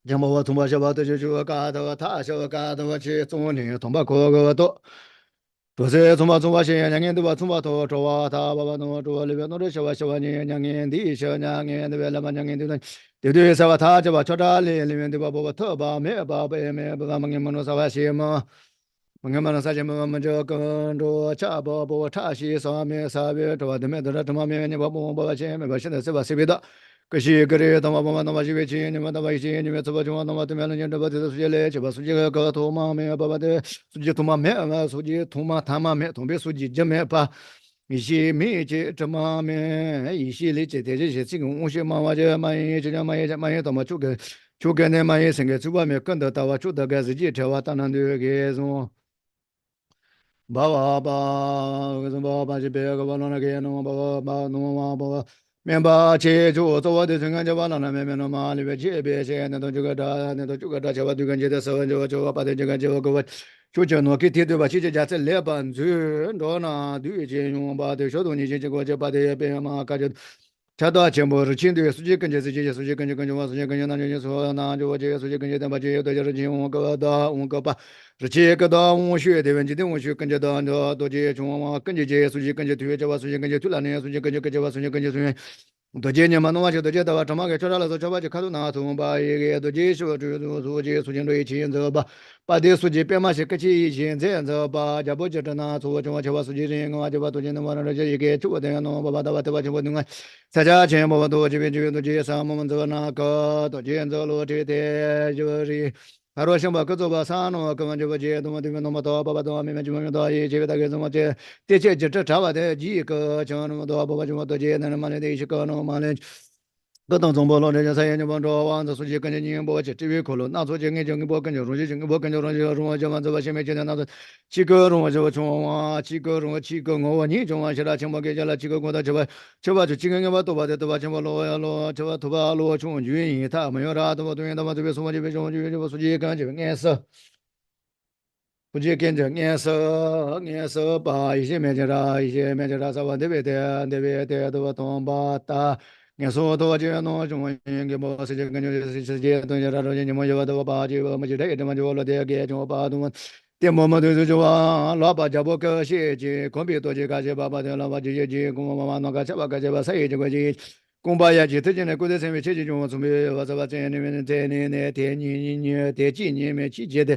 像我从小吧，都就干的，他小干的，去中年，从把个多，都是从把些2年都把从把头做啊，他把弄做里边弄的小年2年的小2年的了嘛2年的，对，是吧？他就把车站里面对吧？把特把没把白没把嘛，我们说啥些嘛？我们啥些嘛？我们就跟着茶把茶席上面这吧？对面都是这么面，你把钱没把现在是吧？随便的。可惜个人他妈去为钱，你们他妈一些你们怎么就他妈对面人家这把这出去来，就把书记个头嘛没把的书记头嘛没嘛书记头嘛他嘛没，同别书记这没把一些没这么没一些的这些这个我些嘛我这嘛也这样嘛也他妈就跟那嘛也生个主外面跟着到我就得个自己跳啊当然的个种。把这别个把那个弄把弄把面把切做我的成就把那面弄嘛里边切别些那都这个这把对跟这的时候就把这个就给我就弄给贴对吧？其实家在两班子多那对这用把的小东西这个就把的别嘛感觉。他到全部是亲对书记跟着自己书记跟着我书记跟着那就说那就我这个书记跟着他把这都就是亲我个把是这个到我学的问题的我学跟着到多这中我跟着这书记跟着推这把书记跟着推那书记跟着我书记跟着 Doje nyama no waje doje da wata mage chora la so choba je khadu na tu ba ye doje shu ju su je su jin doi chi zo ba ba de su je pe ma she ke chi yin zen zo ba ja bo je da na su jo wa che wa su ji rin wa je ba doje na wa na je ye ge chu de no ba ba da ba te ba che bo ning sa ja chen bo do je be je doje sa mo zo na ko doje zo lo je de jo ri Haro shamba kazo ba sano kama je ba je do ma de no ma do ba ba do me me ju me do ye je da ge zo ma je te che je cha ba de ji ke chen no do ba ba ju ma do je na ma le de shi ko no ma le 各等中波罗这些三研帮助王子书记跟着宁波去这边可能那做这个这个波跟着容易这个波跟着容易容易就完这把前面今天那个几个容易就从啊几个容易几个我你中啊现在情况给下来几个我的这把就几个把多把的多把情况罗呀罗这把多把罗从军营他没有啥多把对他妈这边说这边中军这把书记跟这边颜色。不只跟着颜色把一些面前啥一些面前啥啥往那边的都把东把打。nghe số tôi chưa nói chúng mình cái bộ sự cái như sự kiện tôi ra rồi nhưng mà giờ tôi bảo chứ mà chỉ đấy mà cho là để cái chúng bảo tôi tiền mà tôi cho lo bà cho bộ cái gì chứ không biết tôi chỉ cái gì bà thì lo bà chỉ cũng mà nó cái chấp cái gì bà sai chứ cái gì cũng bà ya chỉ thế này cũng để xem cái gì chúng chuẩn bị và sao cái này thế này thế này thế chi này mà chi chế de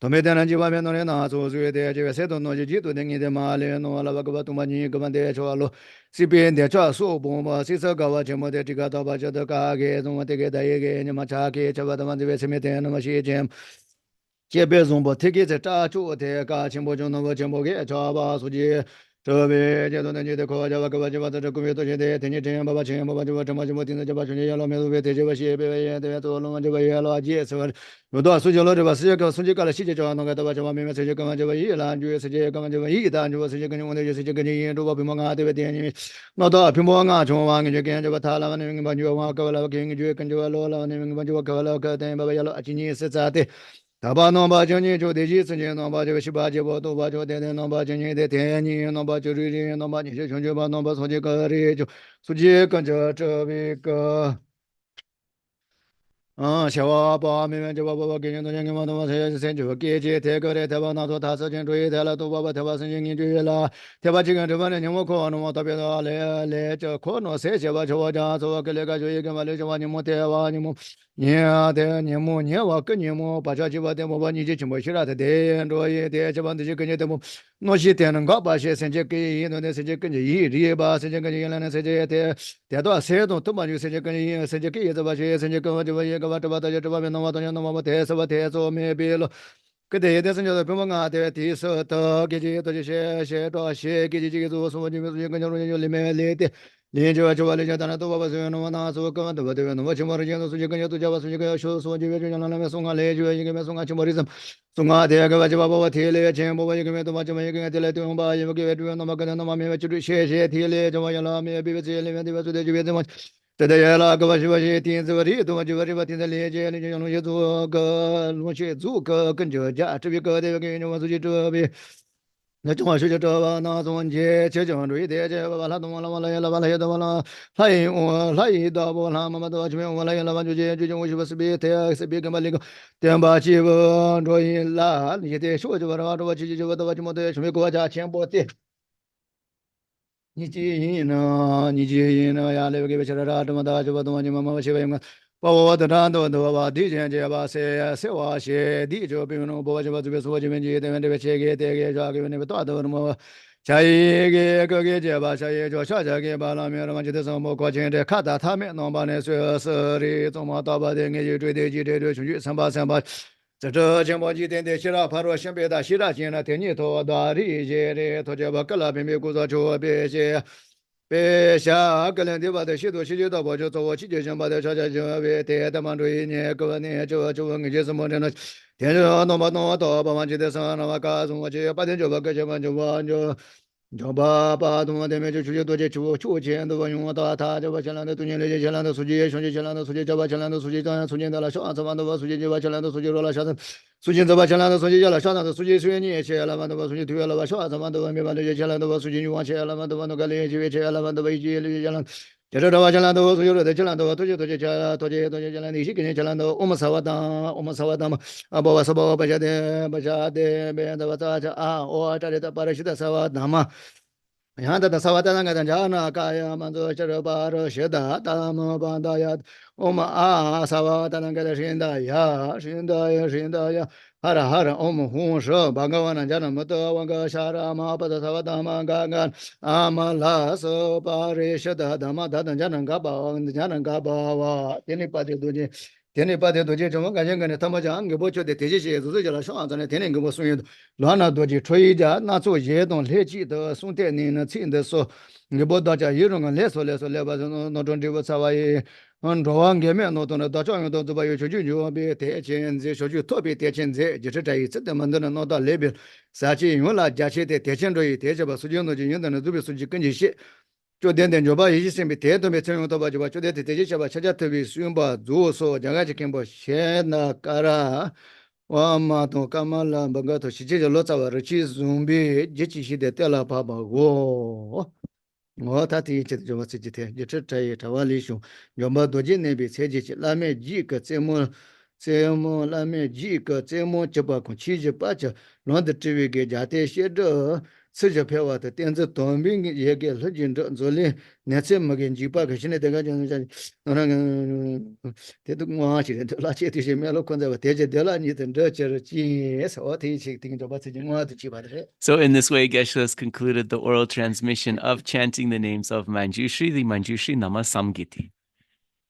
Tome tena jiwa me no le na so suye de jiwa se to no ji to de ngi de ma le no la ba ka ba tu ma ni ka ban de cho lo si bien de cha so bo ma si sa ga wa che mo de ti ga ta ba cha de ka ge so ma de ge da ye ge ni ma cha ge cha ba da ma de se me de na ma shi jem che be zong bo te ge ze cha chu de ka chen bo jong no bo chen bo ge cha ba su ji这边这都能觉得可家吧，各吧就把这个月多些的，天天这样爸爸钱，爸爸就把这么就没听着就把春节要了，没有别的就把些别别别做了嘛，就把也了解是吧？有多少数据了，就把世界个数据搞了细节，就那个对吧？就把明白世界根本就把一篮就世界根本就把一单就把世界跟我的就世界跟你都把屏幕啊对不对？你那到屏幕啊，从往你就跟就把他了，你把就往搞了，跟就跟就了了，你把就搞了，搞等爸爸要了，今年是咋的？大把农把今年就得几次年，农把这个18、19都把就得的，农把今年得天年，农把就是的，农把你些穷就把农把从这个里就出去跟着这边个。小娃爸明明就爸爸给人多钱给我多钱先就给这这个的台湾那做他事情注意台了都爸爸台湾事情给注意了台湾这个这帮人我可能我特别的来这可能谁些吧就我家做个那个就一个嘛那就话你们台湾你们你我跟你们把这几把的我把你就全部去了的的多一点这帮的就跟你的我那些电能搞把些甚至给那的甚至跟着一里吧甚至跟着原来的甚至的多谁都嘛就甚至跟着甚至给这把些甚至跟我就一个。这把大家这把面弄我当年弄我太是我太做没别了，个的但是就是别问啊，的第四的给这都是写多写给这个做什么就没跟着人就里面来的。连就就完了，当然都把所有弄那所根本都不对，弄我起码人家都是跟着都叫我出去个说说就就让那边送啊来就一个边送啊起码的什么送啊的个把就把我提来钱，把我一个边都把就一个提来对方把一个给对方那么跟那么面就是写提来就完了，面别这里面对吧？就得就别这么。这的也了，个把是把些电子的，都把就把这把电子连接，你就用东西做个东西做个跟着家，这边个的给你我自己这边。那中华书记这吧，那中节这中注意的这吧，他东完了完了也了完了也都完了，他一到不他妈妈都这边完了也了完就这就我是不是别太是别跟把那个电把机不注意了，你得说就把这把机就把这把什么的什么国家钱包的。你记忆呢？你记忆呢？呀，那个别吃了，这么大就把东西慢慢去呗嘛。把我的战斗都把地震这把谁话些地就比如说把这把这边说这边去，这边这边切给这个这个那边大头那么。下一个这把下一个下个把那边嘛，就是什么过去的看到他们能把那随时的怎么打把的，我就追的去追去388。这前不几天的希腊帕罗先别打希腊进了天尼托大理解的托这把格拉边边故作出别些别下个人的把的许多许多把就做我去就想把的吵架就别的他们注意呢个呢就问个什么的天热弄把到把完记得上那么干什么去8天就把个什么就完就把东方那边就出去多去出钱都把用到他就把前两的东西那些前两的书记兄弟前两的书记就把前两的书记当然出钱到了上万都把书记就把前两的书记说了下子书记就把前两的书记叫了上的书记虽你去了嘛都把书记退了把上万都把没把那些前两都把书记就往去了嘛都把那个联系去了嘛都把一起前两这这把前两都所有的前两都多些前两的些跟前两都我们萨瓦当嘛啊不是不晓得别的把这啊我这里的把这的萨瓦当嘛 Yanda da savata nga jana kaya manzo charabaro sheda tamo bandaya Om a savata nga shinda ya hara hara om hum sho bhagavana jana mato vanga shara ma pada savata manga amala so pare sheda dama dadan jana gaba wa teni pade doje teni pade doje jama gajen gane tamajang ge bocho de teje she zuzu jala shwa zane teni ge bo sunye Lana doji chui ja na zu ye dong le ji de song de ni na qin de so ni bo da ja yi rong le so le ba no zhong zhi wo sa wa yi an zhuo wang ge me no dong da zhang yong dong zu ba yu ju ju bi de qian zi shu ju to bi de qian zi ji zhe zai zi de men de no da le bi sa ji yong la jia qi de qian zhui de zhe ba su jing de ji yong de zu bi su ji gen ji xi 就点点就把一些生命点都没成用到吧，就把就点点这些吧，恰恰特别使用吧，做说将来就跟吧，先那个啦。 Wama to kamala baga to shije lo tsawa richi zumbi jichi shide tela papa go ngo ta ti che jo ma chi te je che tai ta wa li shu yo ma do ji ne bi che ji la me ji ke mo la me ji ke mo che ba ko chi je pa cha lo de ti wi ge ja te she de ce je pe wa de dian zi dong bing ye ge le jin de zo li ne ce ma ge ji pa ke shi ne de ga jang ja na de du ma chi de la che ti she me lo kon za de je de la ni de che ji so ti chi ting jo ba chi ma de chi ba de. So in this way, Geshe has concluded the oral transmission of chanting the names of Manjushri, the Manjushri-nāma-saṅgīti.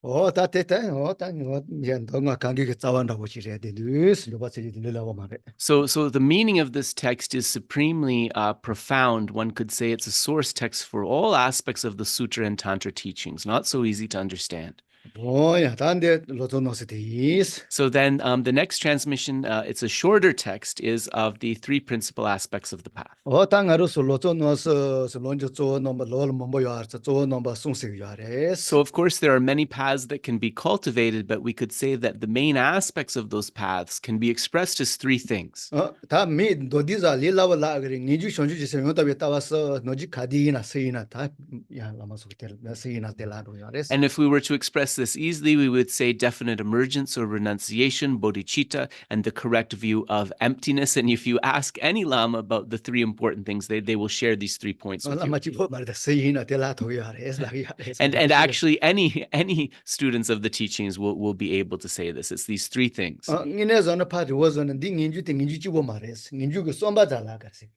Oh, ta te te, oh, ta ngo yen do nga kangi ke tsawon da wo chi re de dus, lo ba chi de la wa ma re. So the meaning of this text is supremely profound. One could say it's a source text for all aspects of the sutra and tantra teachings. Not so easy to understand. Oh, ya tan de lo zo no se de is. So then the next transmission, it's a shorter text, is of the three principal aspects of the path. Oh, ta nga ru so lo zo no so lo jo zo no ba lo mo bo ya zo no ba sung se ya re. So of course there are many paths that can be cultivated, but we could say that the main aspects of those paths can be expressed as three things. Ta mi do di za li la wa la ge ni ju shong ju ji se yo ta be ta wa so no ji ka di na se na ta ya la ma so te na se na te la ro ya re. And if we were to express this easily, we would say definite emergence or renunciation, bodhicitta, and the correct view of emptiness. And if you ask any Lama about the three important things, they will share these 3 points with La you. ma chi bo ma de se na te la to ya re la ya re. And actually, any students of the teachings will be able to say this. It's these three things. Ngine zo na pa de wo zo na di ngin ju te ngin ju chi bo ma re. Ngin ju ge som ba za la ga se.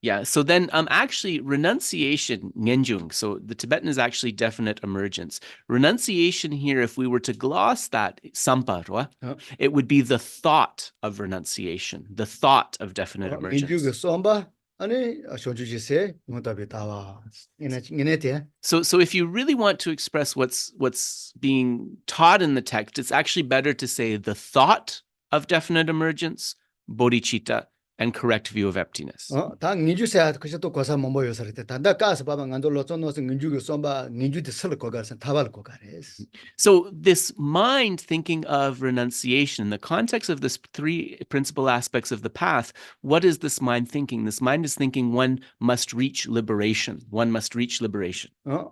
Yeah, so then actually renunciation, ngenjung, so the Tibetan is actually definite emergence. Renunciation here, if we were to gloss that, samparwa, it would be the thought of renunciation, the thought of definite emergence. So if you really want to express what's being taught in the text, it's actually better to say the thought of definite emergence, bodhicitta, and correct view of emptiness. So this mind thinking of renunciation, in the context of this three principal aspects of the path, what is this mind thinking? This mind is thinking one must reach liberation. One must reach liberation. Yeah.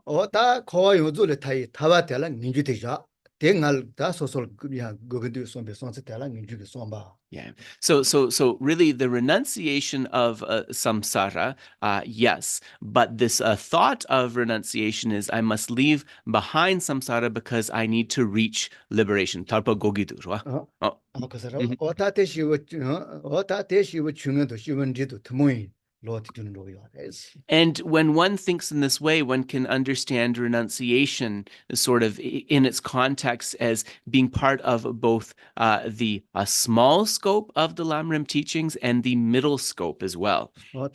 So really the renunciation of samsara, yes, but this thought of renunciation is I must leave behind samsara because I need to reach liberation. Tarpa gogidu. And when one thinks in this way, one can understand renunciation sort of in its context as being part of both the small scope of the Lamrim teachings and the middle scope as well. And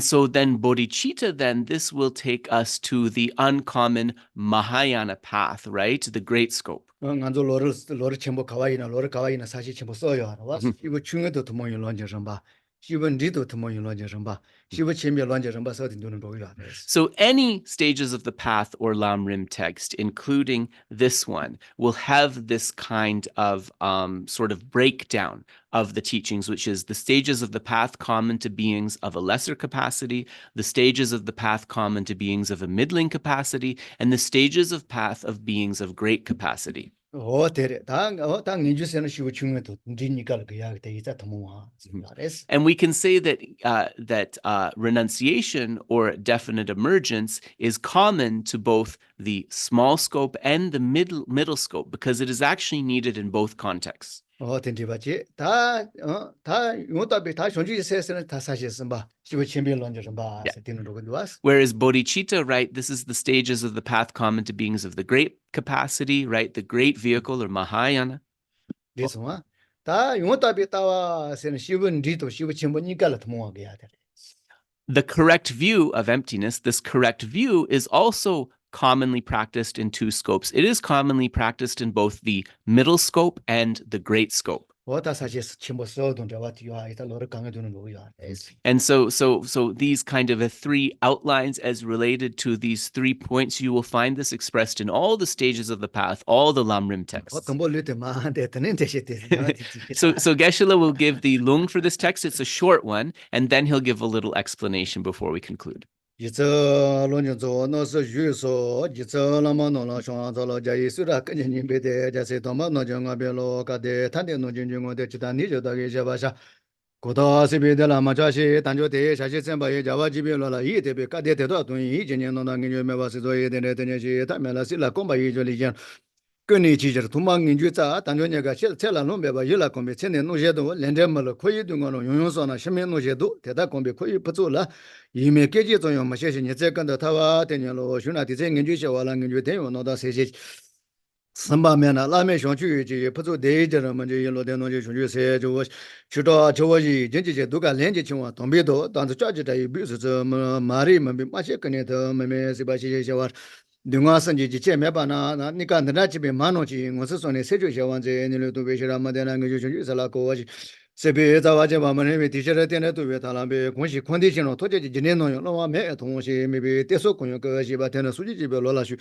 so then bodhicitta, then this will take us to the uncommon Mahayana path, right? The great scope. So any stages of the path or Lamrim text, including this one, will have this kind of sort of breakdown of the teachings, which is the stages of the path common to beings of a lesser capacity, the stages of the path common to beings of a middling capacity, and the stages of path of beings of great capacity. Oh, there. Tang you just she would chung to Dinikal Yak, the Itatamua. And we can say that renunciation or definite emergence is common to both the small scope and the middle scope because it is actually needed in both contexts. Oh, Tintibachi. Ta Yutabi Tashonji says Tasashi Samba. She would champion Lonjamba, was. Whereas bodhicitta, right, this is the stages of the path common to beings of the great capacity, right, the great vehicle or mahāyana. This one. Ta Yutabi Tawa sent she wouldn't dito, she would chimbonigalat more. The correct view of emptiness, this correct view is also commonly practiced in two scopes. It is commonly practiced in both the middle scope and the great scope. And so these kind of three outlines as related to these 3 points, you will find this expressed in all the stages of the path, all the Lamrim texts. So Geshe will give the lung for this text. It's a short one, and then he'll give a little explanation before we conclude. Koda sibi de Lama Tsongkhapa tanjo te shashi semba ye jawa jibi lola yi te be kade te do tun yi jin no na ngin me ba si zo ye de ne de ji ta me la si la komba yi jo li jan kuni chi jer tumang ngin ju za tanjo ne ga chel la no be ba yi la kombe chen ne no je do len de ma lo ko yi du ngo no yong yong so na shen me no je do te da kombe ko yi pu zu la yi me ge ji zong yong ma xie xie ni zhe gan de ta wa de ne lo xu na di zhe ngin ju xie wa la ngin ju de yo no da se ji Samba mena la me shong chu ji pu zu de je ma ji lo de no ji shong ju se ju chu do chu wo ji jin ji je du ga lian ji qing wa dong bi do dan zi zha ji de bi su zhe ma ri men bi ma xie ge ne de me me si ba xie xie wa dingwa san ji ji jie me ba na ni ga na ji bi ma no ji wo si so ne se ju xie wan zhe ni le du bi xie ra ma de na ge ju shong ju sa la ko wa ji se bi za wa ji ba ma ne bi ti xie de ne du bi ta la bi gong xi kong di xin lo to ji ji ne no yo lo wa me tong xi me bi de so gong yo ge xi ba de ne su ji ji bi lo la xu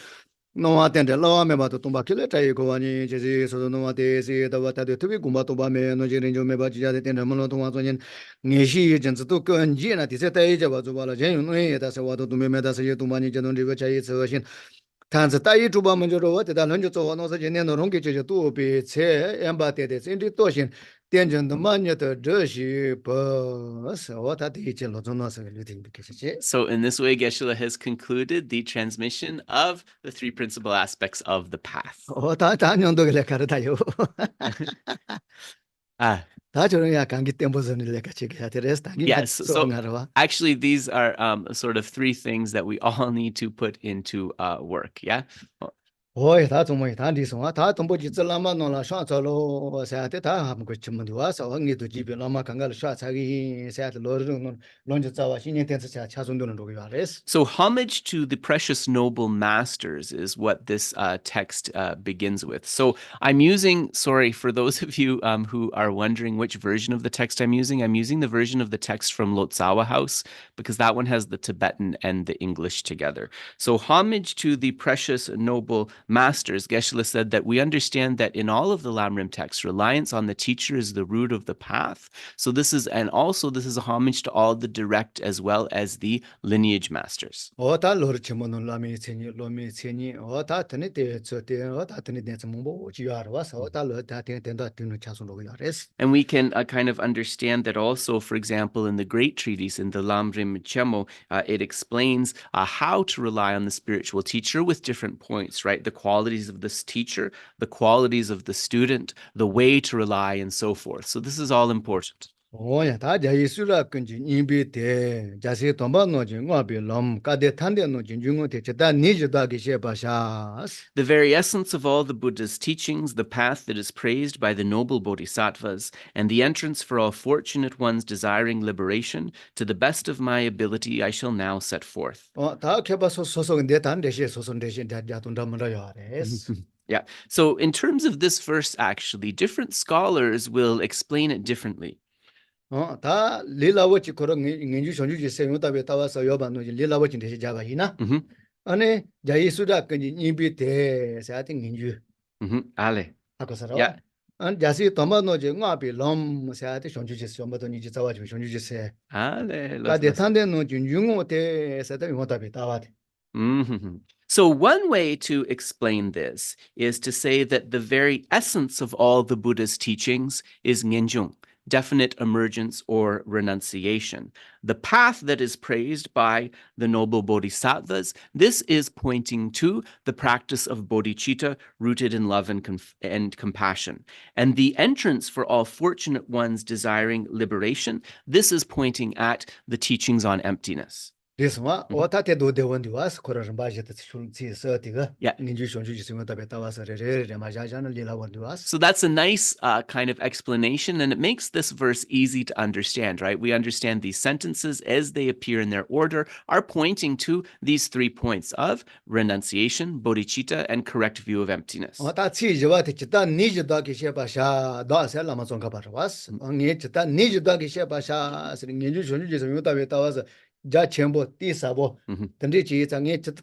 no atende lo me ba to tumba kile tai ko ani je ji so no ate si da wa ta de tu bi gumba to ba me no ji ren jo me ba ji ja de ten mo lo to wa zo yin nge shi jen zu to gen ji na ti se tai je ba zo ba la jen yu no ye da se wa to tu me da se ye tu ma ni je don ji ba cha yi ce xin tan zi dai yi zhu ba men jo ro de da ren jo zo wa no se jen ne no rong ge je tu bi ce yan ba de zhen ji to xin dian zhen de ma ni de zhe xi ba se wa ta de ji lo zong no se lu ting bi ke xie. So in this way, Geshe has concluded the transmission of the 3 principal aspects of the path. Oh, ta nyong do le kar ta yo. Yes, so actually these are sort of 3 things that we all need to put into work, yeah? Oh, ta zong mo ta di song ta tong bo ji zhe lama no la sha zhe lo sa de ta ha mo ge chen mo de wa sa wa ngi du ji bi lama kan ga le sha cha gi sa de lo ru no long ji za wa xin nian dian zi cha cha zong de ro ge ya le. So homage to the precious noble masters is what this text begins with. So I'm using, sorry, for those of you who are wondering which version of the text I'm using the version of the text from Lotsawa House because that one has the Tibetan and the English together. So homage to the precious noble masters, Geshe said that we understand that in all of the Lamrim texts, reliance on the teacher is the root of the path. So this is a homage to all the direct as well as the lineage masters. And we can kind of understand that also, for example, in the great treatise, in the Lamrim Chemo, it explains how to rely on the spiritual teacher with different points, right? The qualities of this teacher, the qualities of the student, the way to rely, and so forth. So this is all important. The very essence of all the Buddha's teachings, the path that is praised by the noble bodhisattvas, and the entrance for all fortunate ones desiring liberation, to the best of my ability I shall now set forth. Yeah. So in terms of this verse, actually, different scholars will explain it differently. Ale. Yeah. And Jasi Tomano Ngabi Lom said So one way to explain this is to say that the very essence of all the Buddha's teachings is ngenjung, definite emergence or renunciation. The path that is praised by the noble bodhisattvas, this is pointing to the practice of bodhicitta rooted in love and compassion. And the entrance for all fortunate ones desiring liberation, this is pointing at the teachings on emptiness. This one, what I do the one to us, Koran budget, Yeah. So that's a nice kind of explanation, and it makes this verse easy to understand, right? We understand these sentences as they appear in their order are pointing to these 3 points of renunciation, bodhicitta, and correct view of emptiness. Ja chenpo ti sabo tandi chi change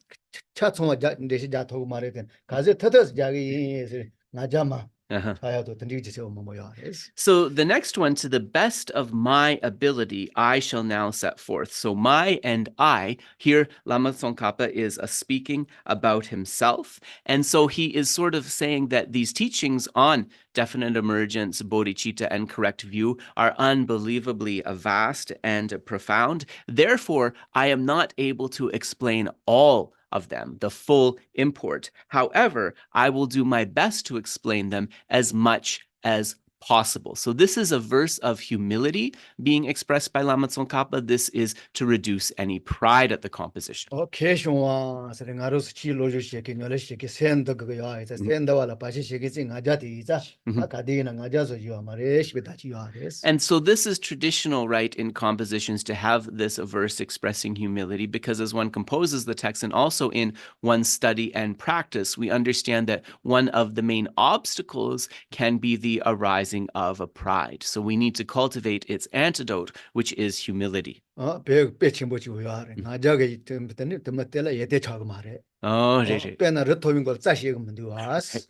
cha chonga ja ndeshi ja thogu mare den kaze tadas jagi ngajama chaya to tandi chi se mo ya. So the next one, to the best of my ability I shall now set forth. So my and I, here Lama Tsongkhapa is speaking about himself, and so he is sort of saying that these teachings on definite emergence, bodhicitta, and correct view are unbelievably vast and profound. Therefore, I am not able to explain all of them, the full import. However, I will do my best to explain them as much as possible. So this is a verse of humility being expressed by Lama Tsongkhapa. This is to reduce any pride at the composition. Okay, shwa sare ngaros chi lojo sheke nyole sheke send go ya ita send wala pa sheke sing ajati ita akadi na ngajazo yo mare shbita chi yo. And so this is traditional, right, in compositions to have this verse expressing humility, because as one composes the text and also in one's study and practice, we understand that one of the main obstacles can be the arising of a pride. So we need to cultivate its antidote, which is humility. Oh, right.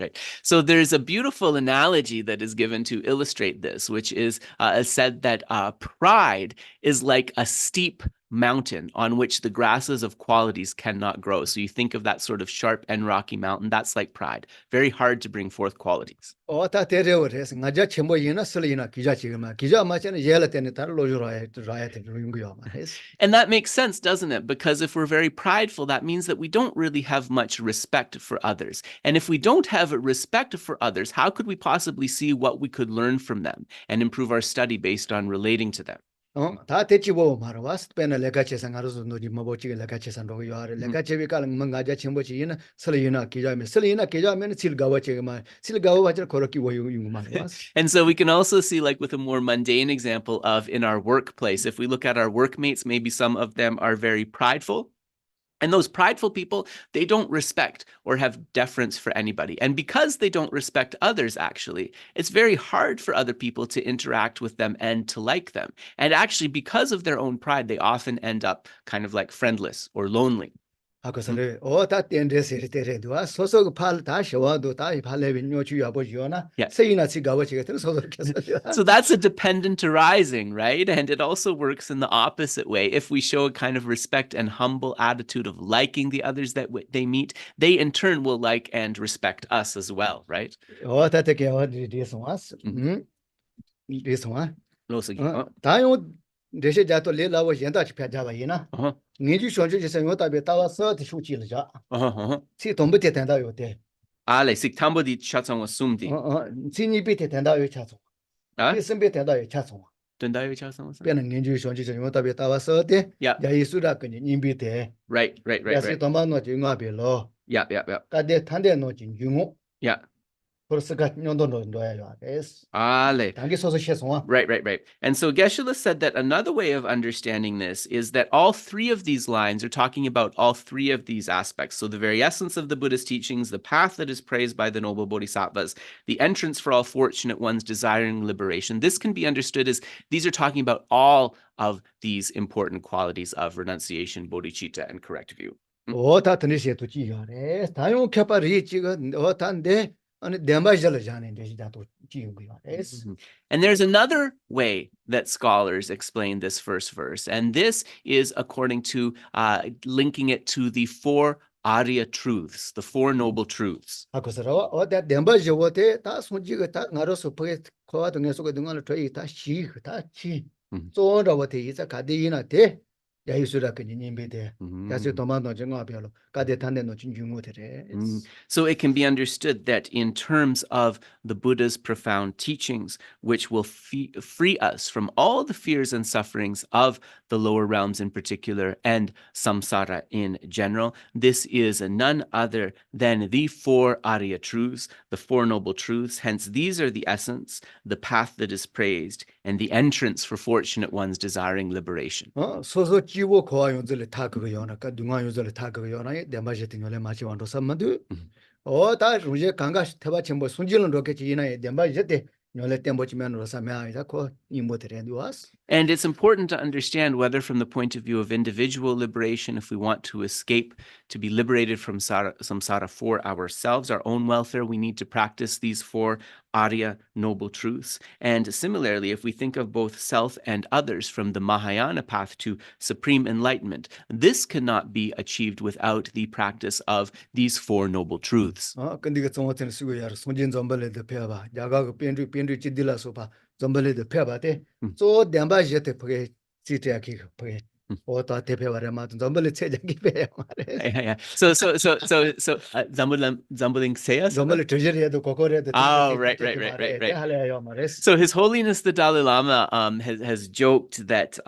Right. So there's a beautiful analogy that is given to illustrate this, which is said that pride is like a steep mountain on which the grasses of qualities cannot grow. So you think of that sort of sharp and rocky mountain, that's like pride. Very hard to bring forth qualities. And that makes sense, doesn't it? Because if we're very prideful, that means that we don't really have much respect for others. And if we don't have respect for others, how could we possibly see what we could learn from them and improve our study based on relating to them? 다 대치보 말아왔을 때는 레가체상 알아서 노지 뭐보지 레가체상 로고 요아래 레가체비 깔은 뭔가자 첨보지는 설이나 기자면 설이나 기자면 실가와체만 실가와체 그렇게 요용 말아왔어. And so we can also see, like with a more mundane example of in our workplace, if we look at our workmates, maybe some of them are very prideful. And those prideful people, they don't respect or have deference for anybody. And because they don't respect others, actually, it's very hard for other people to interact with them and to like them. And actually, because of their own pride, they often end up kind of like friendless or lonely. So that's a dependent arising, right? And it also works in the opposite way. If we show a kind of respect and humble attitude of liking the others that they meet, they in turn will like and respect us as well, right? Deshe jato le lawa yenda chi pya jawa yina. Ngeju shonju jisa yo tabe tawa sa ti shu chi le ja. Si tombu te tenda yo te. Ale sik tambo di cha tsong sum di. Si ni bi te tenda yo cha tsong. Si sim bi tenda yo cha tsong. Tenda yo cha tsong. Pya na ngeju shonju jisa yo tabe tawa sa te. Ya yi su da kan ni bi te. Right. Ya si tomba no ji nga be lo. Yeah. Ka de tande no ji yungo. Yeah. Right. And so Geshe said that another way of understanding this is that all three of these lines are talking about all three of these aspects. So the very essence of the Buddhist teachings, the path that is praised by the noble bodhisattvas, the entrance for all fortunate ones desiring liberation. This can be understood as these are talking about all of these important qualities of renunciation, bodhicitta, and correct view. And there's another way that scholars explain this first verse, and this is according to linking it to the 4 Arya truths, the Four Noble Truths. 아고서로 어디 덴바지 오테 다 손지가 다 나로서 포에 코와 등에 속에 등을 저희 다 시다치 쪼라 오테 이자 가디나 데 야이수라 그 님비데 야스 도만도 정화별로 가데 탄데노 진중모테레. So it can be understood that in terms of the Buddha's profound teachings, which will free us from all the fears and sufferings of the lower realms in particular and samsara in general, this is none other than the four Arya truths, the Four Noble Truths. Hence, these are the essence, the path that is praised, and the entrance for fortunate ones desiring liberation. 소소 지wo 코와 용절에 다 그거 요나까 둥아 용절에 다 그거 요나에 덴바지 등을에 마치 완도 삼만도 다 루제 강가 태바 첨부 순질은 로켓이 이나에 덴바지 때 뇨레 템보치면으로 사메아이다 코 임모테레 두아스. And it's important to understand whether from the point of view of individual liberation, if we want to escape, to be liberated from samsara for ourselves, our own welfare, we need to practice these four Arya noble truths. And similarly, if we think of both self and others from the Mahayana path to supreme enlightenment, this cannot be achieved without the practice of these four noble truths. 근데 그 정어테는 수고야 손진 점벌레도 배워봐 야가 그 변주 찌딜라서 봐 점벌레도 배워봐대 또 덴바지 때 보게 지트야기 보게 오다 대표와래 맞은 점벌레 체장기 배워 Yeah. So Zambuling Sayas? 점벌레 저절에도 고고래도 Oh, right. So His Holiness the Dalai Lama has joked that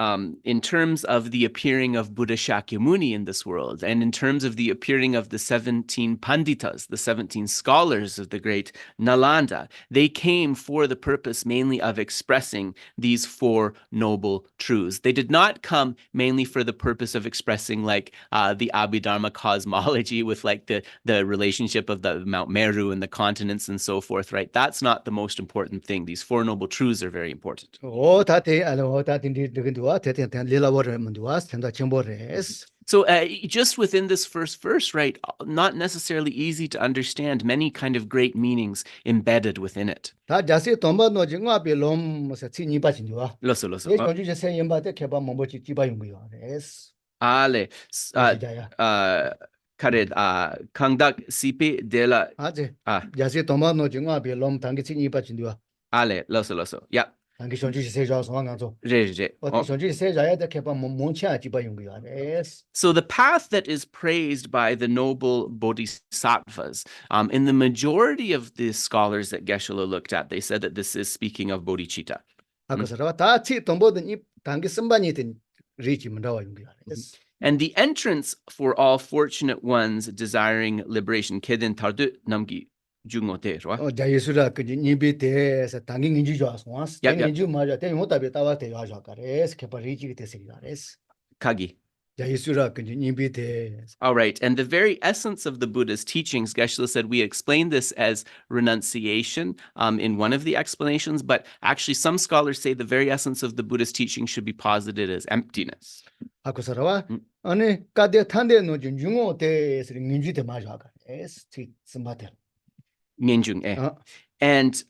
in terms of the appearing of Buddha Śākyamuni in this world, and in terms of the appearing of the 17 Panditas, the 17 scholars of the great Nalanda, they came for the purpose mainly of expressing these four noble truths. They did not come mainly for the purpose of expressing like the Abhidharma cosmology with like the relationship of the Mount Meru and the continents and so forth, right? That's not the most important thing. These four noble truths are very important. So just within this first verse, right, not necessarily easy to understand, many kind of great meanings embedded within it. Loso. Ale. Kared Kangdak Sipi de la Ale, loso. Yeah. So the path that is praised by the noble bodhisattvas, in the majority of the scholars that Geshe looked at, they said that this is speaking of bodhicitta. And the entrance for all fortunate ones desiring liberation. Kedin tardu namgi. Kagi. All right. And the very essence of the Buddha's teachings, Geshe said, we explain this as renunciation in one of the explanations, but actually some scholars say the very essence of the Buddha's teaching should be posited as emptiness. And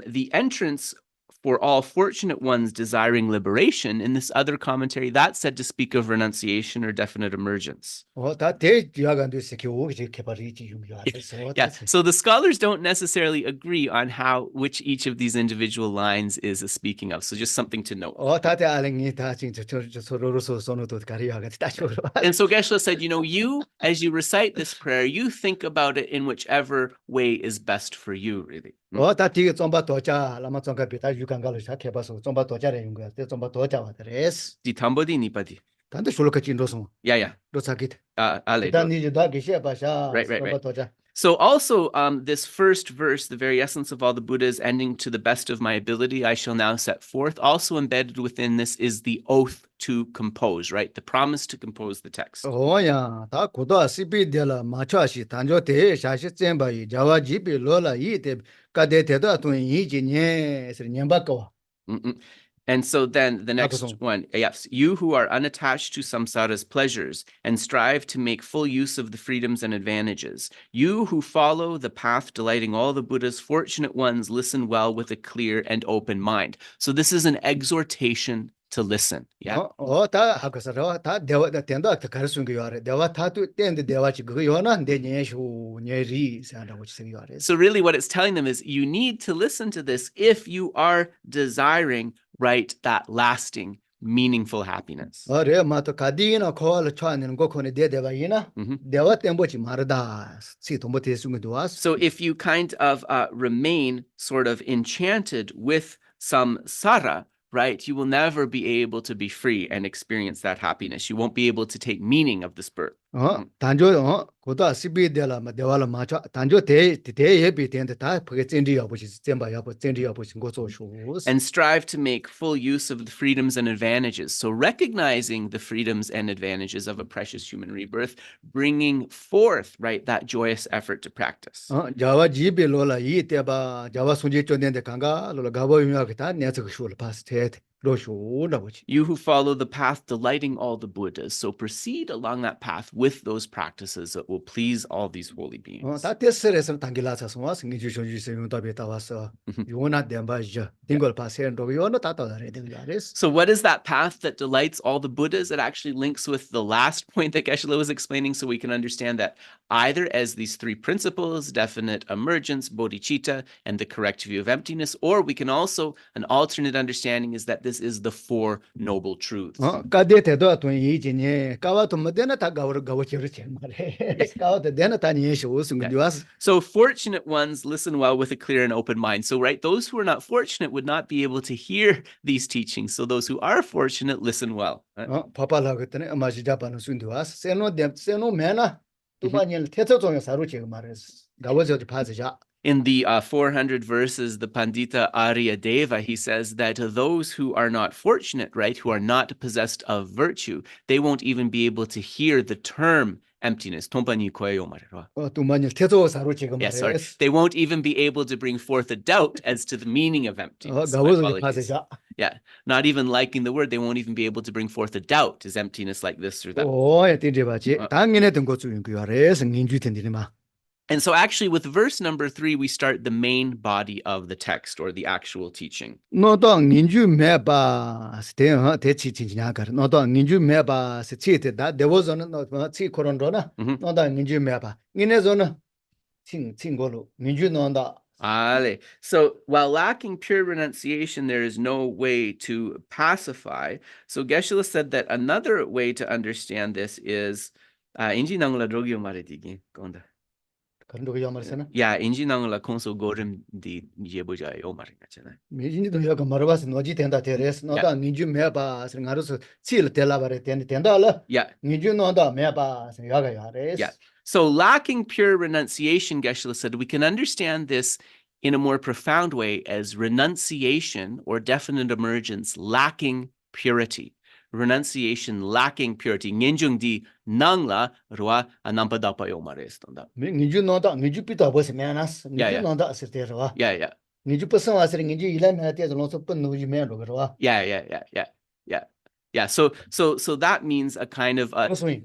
the entrance for all fortunate ones desiring liberation, in this other commentary, that's said to speak of renunciation or definite emergence. Yeah, so the scholars don't necessarily agree on which each of these individual lines is speaking of, so just something to note. And so Geshe said, you, as you recite this prayer, you think about it in whichever way is best for you, really. Lama Ditambodi nipadi. Yeah. Right. So also this first verse, the very essence of all the Buddhas, ending to the best of my ability, I shall now set forth. Also embedded within this is the oath to compose, right? The promise to compose the text. And so then the next one, yes, you who are unattached to samsara's pleasures and strive to make full use of the freedoms and advantages, you who follow the path delighting all the Buddha's fortunate ones, listen well with a clear and open mind. So this is an exhortation to listen. Yeah. 다 하고서 다 대화 된다 가르치는 거 요래. 대화 다도 된데 대화지 그거 요나 내 녀쇼 녀리 산다고 생각해. So really what it's telling them is you need to listen to this if you are desiring, right, that lasting, meaningful happiness. 어래 마도 가디나 코알 쳐는 거 코네 대대바이나 대화 템보지 마르다 시 돈보테 숨도 왔어. So if you kind of remain sort of enchanted with samsara, right, you will never be able to be free and experience that happiness. You won't be able to take meaning of this birth. 단조 고다 시비데라 대화라 마차 단조 대예비 된데 다 그게 젠디 아버지 젠바 야버 젠디 아버지 고조쇼. And strive to make full use of the freedoms and advantages. So recognizing the freedoms and advantages of a precious human rebirth, bringing forth, right, that joyous effort to practice. 자와 지빌로라 이 때바 자와 손지 쫀데 강가 로라 가보 유명하다 내적 쇼를 파스테 You who follow the path delighting all the Buddhas, so proceed along that path with those practices that will please all these holy beings. 다 테스레서 당길라서 와서 이제 조주세요 답에다 와서 요나 덴바죠 딩걸 파센도 요나 다다래 되가레스. So what is that path that delights all the Buddhas? It actually links with the last point that Geshe was explaining, so we can understand that either as these three principles, definite emergence, bodhicitta, and the correct view of emptiness, or we can also, an alternate understanding is that this is the Four Noble Truths. 가데테도 돈 이지니 가와도 뭐데나 다 가워치르 쳔마레 가와도 데나 다 니에쇼 숨도 왔어. So fortunate ones listen well with a clear and open mind. So right, those who are not fortunate would not be able to hear these teachings. So those who are fortunate listen well. 파팔라 그랬더니 아마지 잡아는 숨도 왔어. 세노 메나 두바니엘 테토종에 사루치 말했어. 가워저지 파지자. In the 400 verses, the Pandita Ārya-deva, he says that those who are not fortunate, right, who are not possessed of virtue, they won't even be able to hear the term emptiness. Yes, sorry. They won't even be able to bring forth a doubt as to the meaning of emptiness. Yeah, not even liking the word, they won't even be able to bring forth a doubt. Is emptiness like this or that? And so actually with verse number 3, we start the main body of the text or the actual teaching. So while lacking pure renunciation, there is no way to pacify. So Geshe said that another way to understand this is yeah, 인지낭을 콘소 고름 디 예보자 요 말이잖아. 미진이도 여가 말아봐서 노지 된다 데레스 너다 민주 매봐 생각해서 칠 될라바래 된다라. Yeah. 민주 너다 매봐 생각해 야레스. Yeah. So lacking pure renunciation, Geshe said, we can understand this in a more profound way as renunciation or definite emergence lacking purity. Renunciation lacking purity. Ngenjungdi nangla rwa anampadapa yo marestonda. Ngenju noda ngenju pita bose menas. Ngenju noda asirte rwa. Yeah. Ngenju person asir ngenju ilai me te loso panu ji me rwa. Yeah. So that means a kind of komason.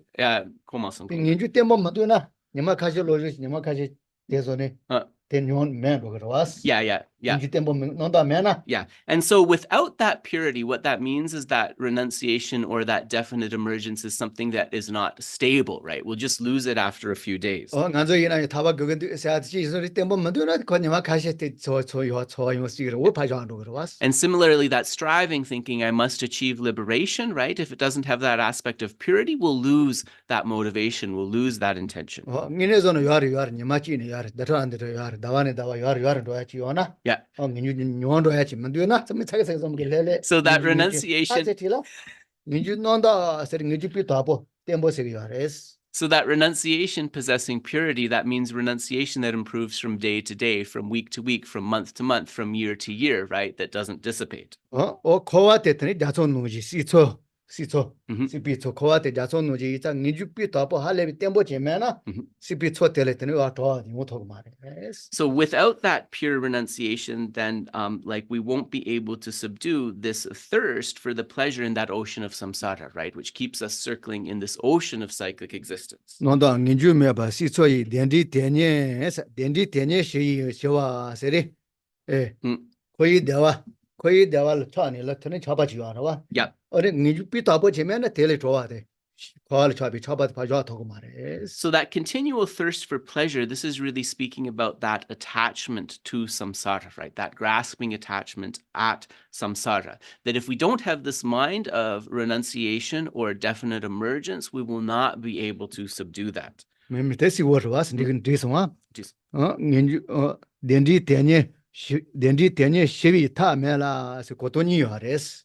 Ngenju tembo maduna. Nyama kaje loji nyama kaje tezone. Yeah. Yeah. And so without that purity, what that means is that renunciation or that definite emergence is something that is not stable, right? We'll just lose it after a few days. And similarly, that striving, thinking I must achieve liberation, right? If it doesn't have that aspect of purity, we'll lose that motivation, we'll lose that intention. Yeah. So that renunciation. So that renunciation possessing purity, that means renunciation that improves from day to day, from week to week, from month to month, from year to year, right? That doesn't dissipate. 시초 시비초 코와테 자손노지 이자 니주피 더버 할레비 템보 제메나 시비초 텔레테니 와토 니모토 마레. So without that pure renunciation, then like we won't be able to subdue this thirst for the pleasure in that ocean of samsara, right? Which keeps us circling in this ocean of cyclic existence. 노다 니주 메바 시초이 덴디 테녜 시 쇼와 세리 에 거의 대화 거의 대화를 처하니 러트는 잡아지요 알아와. Yep. 어디 니주 삐다보 지면은 텔레 좋아야 돼. 거를 잡이 잡아도 봐줘 하고 말해. So that continual thirst for pleasure, this is really speaking about that attachment to samsara, right? That grasping attachment at samsara. That if we don't have this mind of renunciation or definite emergence, we will not be able to subdue that. 매미 대시 워르와스 니근 디스와. Just- 니주 덴디 대니 시비 타메라 고토니요 아레스.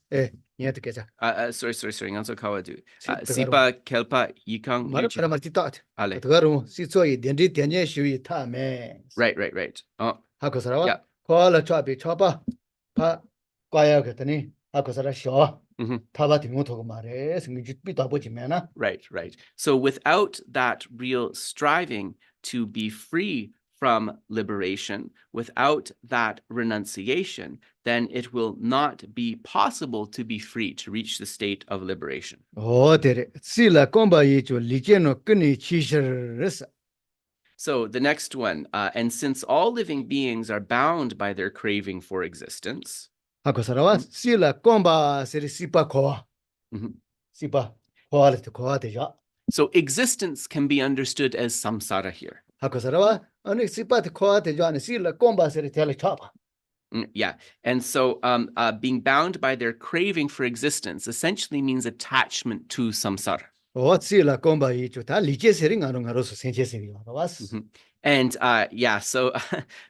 니한테 계자. Sorry. Nganso kawadu. Tagaro. Sipa kelpa yikang 말을 yuchi. 페라마티 따트. Ale. 그거로 시초이 덴디 대니 시비 타메. Right. Oh, 하고서라와. Yeah. 거를 잡이 잡아. 파 과야 그랬더니 하고서라 쉬어. mhm. 타바티 못하고 말해. 니주 삐다보 지면은 Right. So without that real striving to be free from liberation, without that renunciation, then it will not be possible to be free, to reach the state of liberation. 데레 실라 콤바이죠 리제노 끈이 치셔르스. So the next one, and since all living beings are bound by their craving for existence, 하고서라와 실라 콤바 세리 시파 코아. Mhm. 시파 코아르트 코아데죠. so existence can be understood as samsara here. 하고서라와 아니 시파트 코아데죠. 아니 실라 콤바 세리 텔레 차바. Yeah. And so being bound by their craving for existence essentially means attachment to samsara. 실라 콤바이죠. 다 리제 세리 가능하로서 생체 세리 와스. Mhm. And so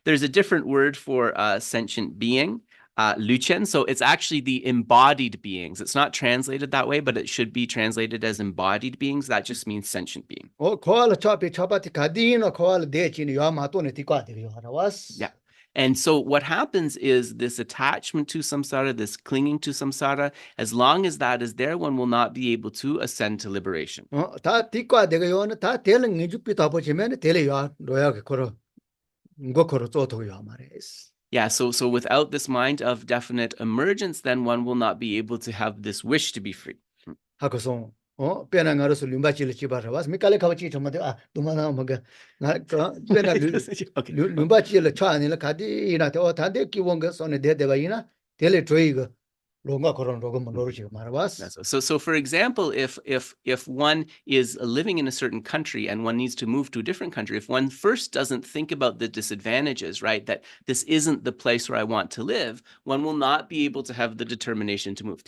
there's a different word for sentient being, luchen. So it's actually the embodied beings. It's not translated that way, but it should be translated as embodied beings. That just means sentient being. 코알라 차바티 가디노 코알라 데치니 야마토네 티과데요 와스. Yeah. And so what happens is this attachment to samsara, this clinging to samsara, as long as that is there, one will not be able to ascend to liberation. 다 티과데요는 다 텔은 니주 삐다보 지면은 텔레요 로야게 코로 고코로 쪼토요 말레스. Yeah, so without this mind of definite emergence, then one will not be able to have this wish to be free. 하고서 페나가로스 림바치를 집어서 와서 미칼레 가버치 정말 도마나 뭐가 나 페나 Okay. 림바치를 차안이라 가디나 더 다데 기원가 손에 대대바이나 텔레 트레이가 롱가 그런 로금 로르지 말아봤어. So for example, if one is living in a certain country and one needs to move to a different country, if one first doesn't think about the disadvantages, right, that this isn't the place where I want to live, one will not be able to have the determination to move.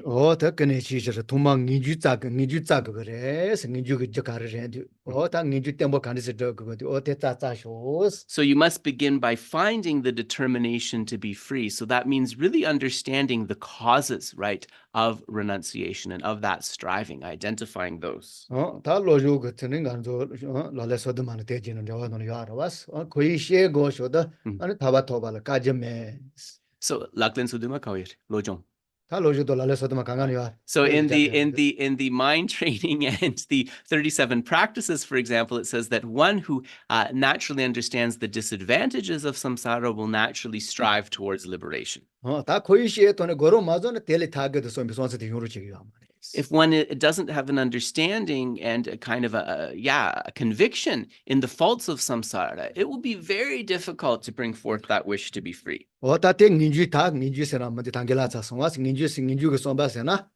더 그네 지셔서 도망 니주자가 그래서 니주가 저가르는데 당 니주 때문에 간에서 저 그거 대짜짜쇼스. So you must begin by finding the determination to be free. So that means really understanding the causes, right, of renunciation and of that striving, identifying those. 다 로조 같은 간조 라레서도 많이 되지는 저와는 알아봤어. 거의 시에고쇼다 아니 타바토발 까점에. So Lachlan Suduma Kawir, Lojong. 다 로조도 라레서도만 강간이야. So in the mind training and the 37 practices, for example, it says that one who naturally understands the disadvantages of samsara will naturally strive towards liberation. 다 거의 시에 돈에 걸어 맞으면 텔레 타게도 좀 비슷한 대용으로 지기야. If one doesn't have an understanding and a kind of a conviction in the faults of samsara, it will be very difficult to bring forth that wish to be free. 다 닌주세나 뭐지 단계라서 와서 닌주가 손바세나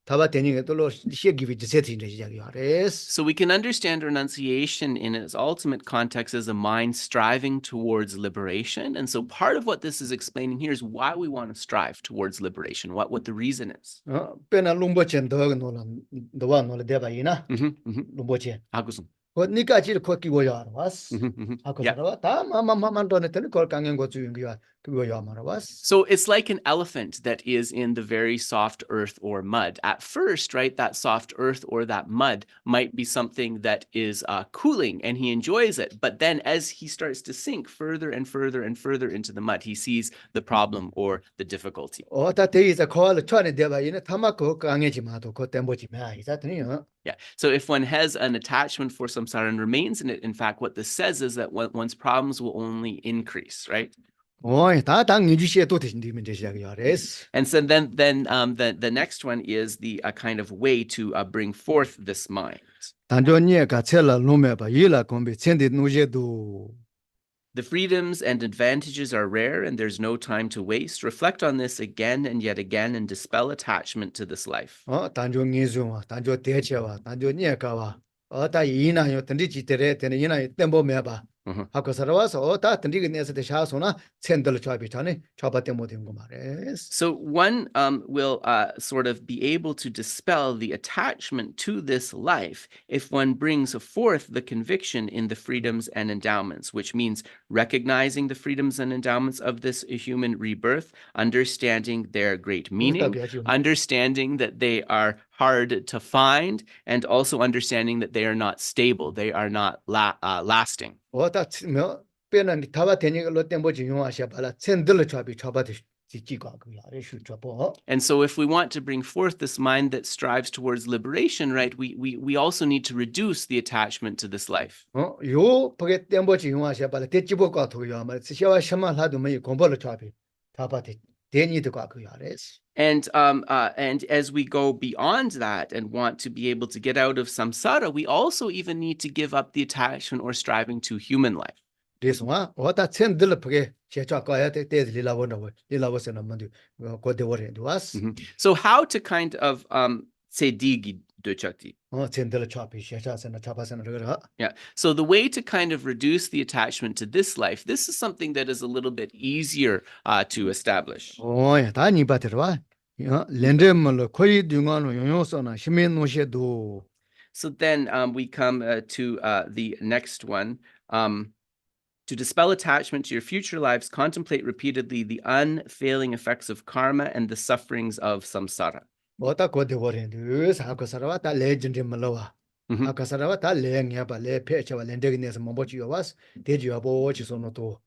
타바테니가로 시기비 제세티인데 시작이야. So we can understand renunciation in its ultimate context as a mind striving towards liberation. And so part of what this is explaining here is why we want to strive towards liberation, what the reason is. 페나 룸보첸 더 노라 대바이나 룸보첸. Agusum. 니까지 거기고야 왔어. Yeah. 다 마마만도네는 걸 강연 거 주인기야. 그거야 말아봤어. So it's like an elephant that is in the very soft earth or mud. At first, right, that soft earth or that mud might be something that is cooling and he enjoys it. But then as he starts to sink further and further and further into the mud, he sees the problem or the difficulty. 다 대이자 거를 쳐내 대바이나 타마고 강해지마도 그 땜보지 마. 이자더니요. Yeah. So if one has an attachment for samsara and remains in it, in fact, what this says is that one's problems will only increase, right? 다당 니주시에 또 대신되면 되시작이야. And so then the next one is the kind of way to bring forth this mind. 단조니에 가첼라 놈에바 일라 콤비 첸디 누제도 The freedoms and advantages are rare and there's no time to waste. Reflect on this again and yet again and dispel attachment to this life. 단조 니즈와 단조 대체와 단조 니에가와 다 이나요 던지지 때에 되는 이나요 템보 매봐 하고 살아와서 다 던지게 내서 대샤소나 챈들 잡이 전에 잡았대 못된 거 말이에요. So one will sort of be able to dispel the attachment to this life if one brings forth the conviction in the freedoms and endowments, which means recognizing the freedoms and endowments of this human rebirth, understanding their great meaning, understanding that they are hard to find, and also understanding that they are not stable, they are not lasting. 배는 다바 되는 걸로 템보지 용하셔 봐라 챈들 잡이 잡아도 지지가 그 아래 슈잡어. And so if we want to bring forth this mind that strives towards liberation, right, we also need to reduce the attachment to this life. 요 보게 템보지 용하셔 봐라 대지보 같아요. 아마 시샤와 샤만 하도 뭐 공부를 잡이 다바데 대니드가 그 아래. And as we go beyond that and want to be able to get out of samsara, we also even need to give up the attachment or striving to human life. 그래서 어다 챈들 보게 제자 가야 돼 리라버스는 뭔데 고대월에 왔어. So how to kind of sedigi dochati. 챈들 잡이 제자서는 잡아서는 그러. Yeah. So the way to kind of reduce the attachment to this life, this is something that is a little bit easier to establish. 야, 다 니바들와. 렌데멀로 거의 중앙으로 용용서나 시민 노시도. So then we come to the next one. To dispel attachment to your future lives, contemplate repeatedly the unfailing effects of karma and the sufferings of samsara. 어다 고대월에 사고 살아와 다 레전드 말로와. 아까 살아와 다 레행해봐 레 페쳐와 렌데기네서 뭐지요 왔어. 대지와 보지소노도.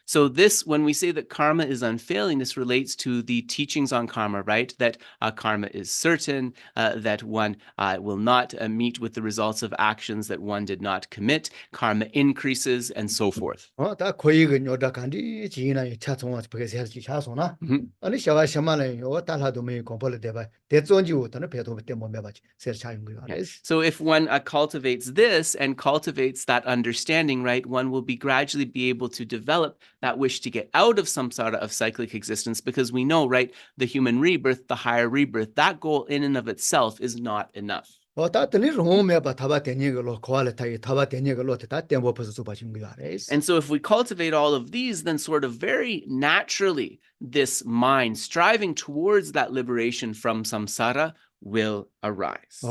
So this, when we say that karma is unfailing, this relates to the teachings on karma, right? That karma is certain, that one will not meet with the results of actions that one did not commit. Karma increases and so forth. 다 거의근 요다 간디 지나이 차송아 그래서 해지 차송나. 아니 샤와 샤만에 요 달하도 뭐 공부를 대봐. 대존지부터는 배도 때문에 매바지. 세 차인 거야. So if one cultivates this and cultivates that understanding, right, one will be gradually be able to develop that wish to get out of samsara of cyclic existence, because we know, right, the human rebirth, the higher rebirth, that goal in and of itself is not enough. And so if we cultivate all of these, then sort of very naturally, this mind striving towards that liberation from samsara will arise.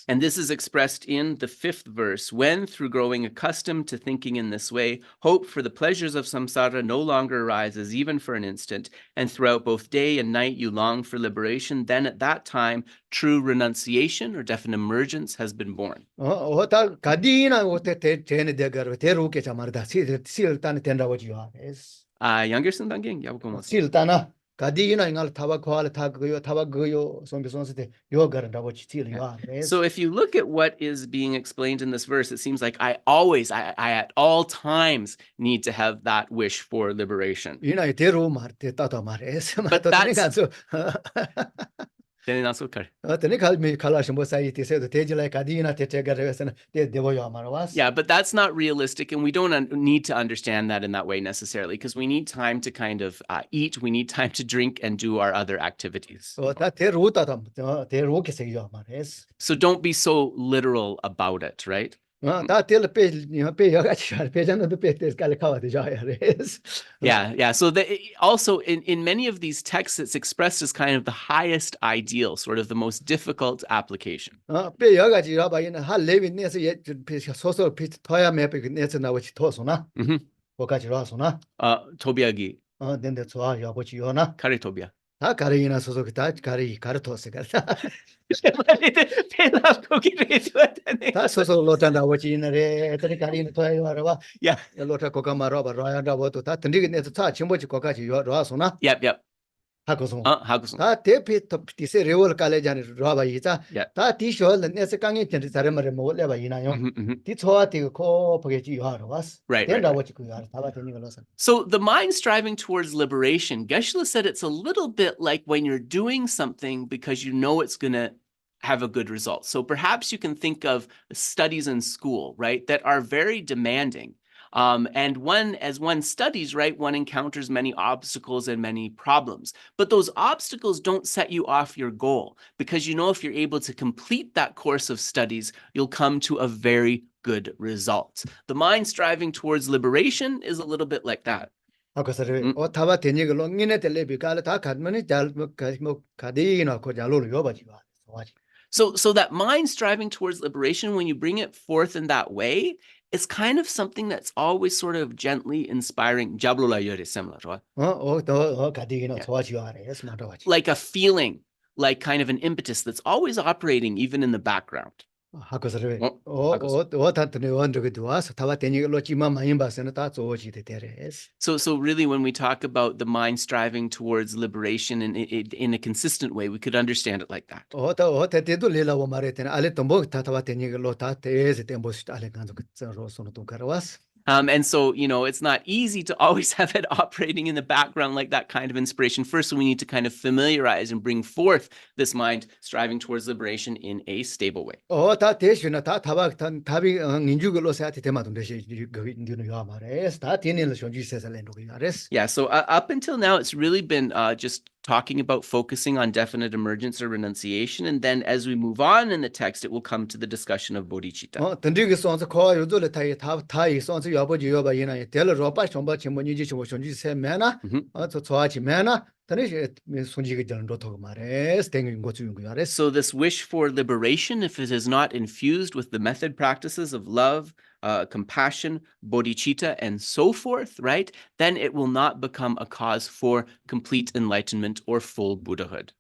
And this is expressed in the 5th verse. When, through growing accustomed to thinking in this way, hope for the pleasures of samsara no longer arises even for an instant, and throughout both day and night you long for liberation, then at that time true renunciation or definite emergence has been born. Younger son danging yabukomo. So if you look at what is being explained in this verse, it seems like I at all times need to have that wish for liberation. But that's Yeah, but that's not realistic, and we don't need to understand that in that way necessarily, because we need time to kind of eat, we need time to drink and do our other activities. So don't be so literal about it, right? Yeah. So also in many of these texts, it's expressed as kind of the highest ideal, sort of the most difficult application. Tobiagi. Kare Tobia. Yep. Right. So the mind striving towards liberation, Geshe said it's a little bit like when you're doing something because you know it's going to have a good result. So perhaps you can think of studies in school, right, that are very demanding. And as one studies, right, one encounters many obstacles and many problems. But those obstacles don't set you off your goal, because you know if you're able to complete that course of studies, you'll come to a very good result. The mind striving towards liberation is a little bit like that. 아까서래 타바 되니가 롱이네 텔레비 깔 다 가면은 잘뭐 가디나 거 잘로 요바지 봐. So that mind striving towards liberation, when you bring it forth in that way, it's kind of something that's always sort of gently inspiring. 가디나 좋아지 와래. 스마트워치. Like a feeling, like kind of an impetus that's always operating even in the background. 아까서래 다트네 원저게 도와서 타바 되니가 로지마 많이 봤으나 다 좋아지대 되레스. So really, when we talk about the mind striving towards liberation in a consistent way, we could understand it like that. 때도 레라고 말했더니 알레 또 타바 되니가 로다 테스 템보스 알레 간도 그저로서는 또 가라와스. And so, it's not easy to always have it operating in the background like that kind of inspiration. First, we need to kind of familiarize and bring forth this mind striving towards liberation in a stable way. 다 대신에 다 타바 답이 인주글로 세한테 대마도 되시 그는 요 말에스 다 되는 쇼지세살렌 로기아레스. Yeah, so up until now, it's really been just talking about focusing on definite emergence or renunciation. And then as we move on in the text, it will come to the discussion of bodhicitta. 던지기 sonse 코 요돌에 타이 sonse 여보지 여바이나 델 로바 som바 침모니지 좀 쇼지 세메나 저 좋아지 메나 tane 손지기 되는 로토 말에스 땡긴 거 주는 거야. So this wish for liberation, if it is not infused with the method practices of love, compassion, bodhicitta, and so forth, right, then it will not become a cause for complete enlightenment or full Buddhahood.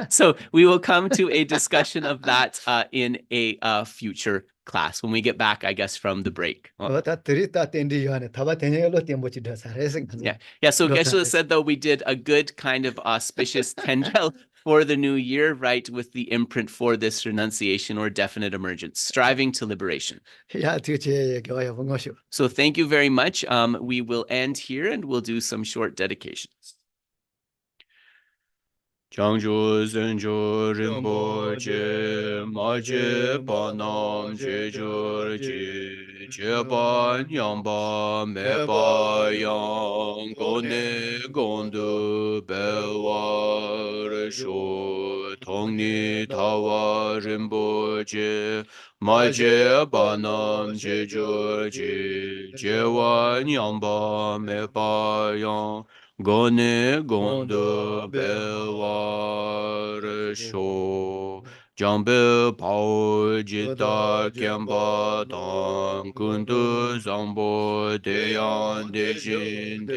So we will come to a discussion of that in a future class when we get back, I guess, from the break. Yeah. So Geshe said, though, we did a good kind of auspicious tendril for the new year, right, with the imprint for this renunciation or definite emergence, striving to liberation. So thank you very much. We will end here and we'll do some short dedications. Changju Zenju Rinpoche Maje Panam Jejur Ji Jeba Nyamba Mepa Yang Gone Gondu Belwa Sho Tongni Tawa Rinpoche Maje Panam Jejur Ji Jewa Nyamba Mepa Yang Gone Gondo Belwar Sho Jambe Pao Jita Kyamba Tang Kundu Zambo Deyan Dejin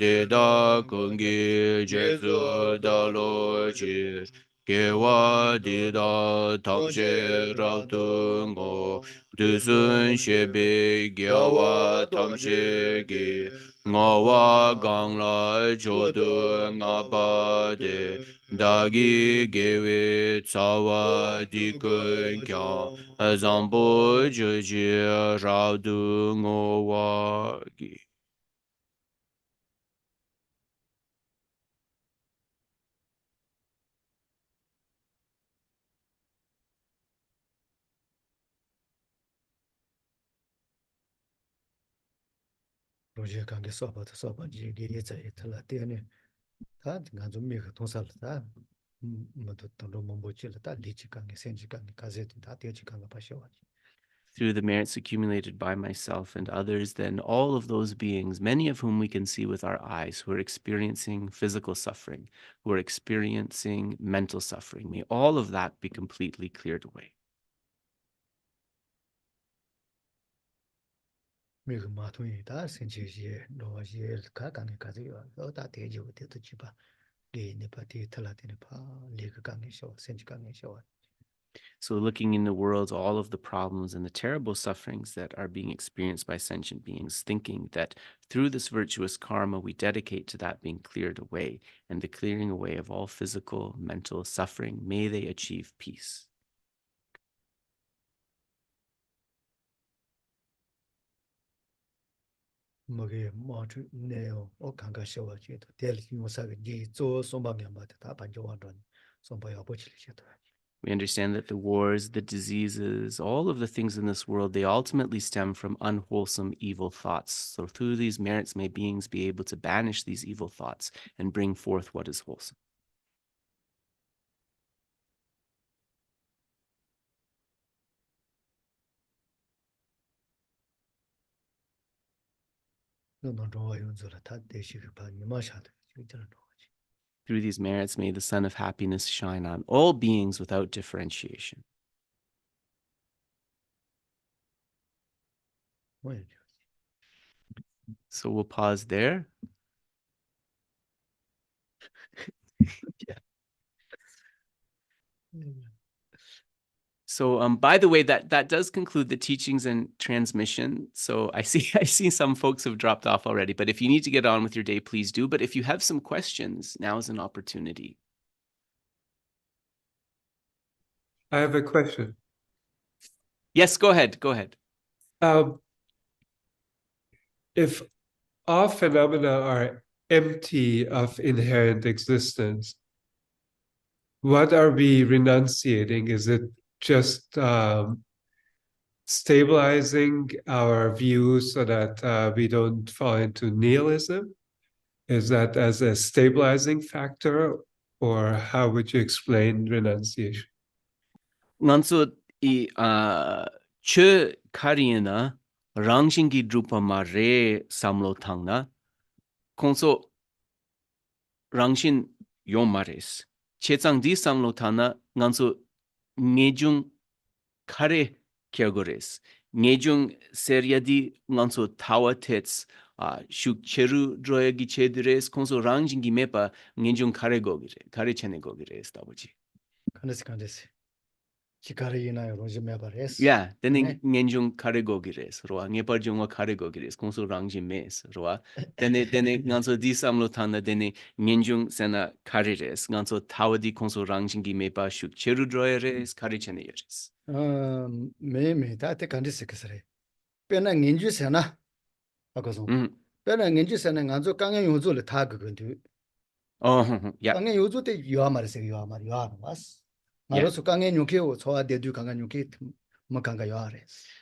Deda Kungi Jesu Dalo Jir Gewa Dida Tamshe Rautungo Dusun Shebe Gyawa Tamshe Ge Ngawa Gangla Jodu Ngabade Dagi Gewe Tsawa Dikun Kya Zambo Joji Raudu Ngawagi. 로제 관계 수업부터 수업까지 리니지 있더라 때문에 다 간좀 미가 통살다 뭐도 또 너무 못질다 리치 관계 센지 관계 가제도 다 되지 관계 봐셔. Through the merits accumulated by myself and others, then all of those beings, many of whom we can see with our eyes, who are experiencing physical suffering, who are experiencing mental suffering, may all of that be completely cleared away. 미그 마토이다 센지지에 노아지에 가강에 가지요. 다 대지고 되듯이봐. 리니파티 탈라티네파 리그 강에셔 센지 강에셔. So looking in the world, all of the problems and the terrible sufferings that are being experienced by sentient beings, thinking that through this virtuous karma, we dedicate to that being cleared away, and the clearing away of all physical, mental suffering, may they achieve peace. 뭐게 뭐주 네요. 강가셔와지도 델 요사게 지 조소방에 맞다 다 반조완던 We understand that the wars, the diseases, all of the things in this world, they ultimately stem from unwholesome, evil thoughts. So through these merits, may beings be able to banish these evil thoughts and bring forth what is wholesome. Through these merits, may the sun of happiness shine on all beings without differentiation. So we'll pause there. So by the way, that does conclude the teachings and transmission. So I see some folks have dropped off already, but if you need to get on with your day, please do. But if you have some questions, now is an opportunity. I have a question. Yes, go ahead. Go ahead. If all phenomena are empty of inherent existence, what are we renunciating? Is it just stabilizing our views so that we don't fall into nihilism? Is that as a stabilizing factor, or how would you explain renunciation? Nganso I che karina rangshingi drupa mare samlo tangna konso rangshin yomares chetsang di samlo tangna nganso ngejung kare kyagores ngejung seriadi nganso tawa tets shuk cheru droyagi chedres konso rangshingi mepa ngejung kare gogire kare chene gogire staboji. Yeah, then ngenjung karegogires roa ngeparjungwa karegogires konso rangjin mes roa then nganso di samlo tanda then ngenjung sena karires nganso tawadi konso rangjingi mepa shuk cheru droyeres karichene yeres me ta te kandis kesare pena ngenju sena akoso pena ngenju sena nganso kangen yozo le ta gugundu yeah kangen yozo te yoamare se yoamare yoamas.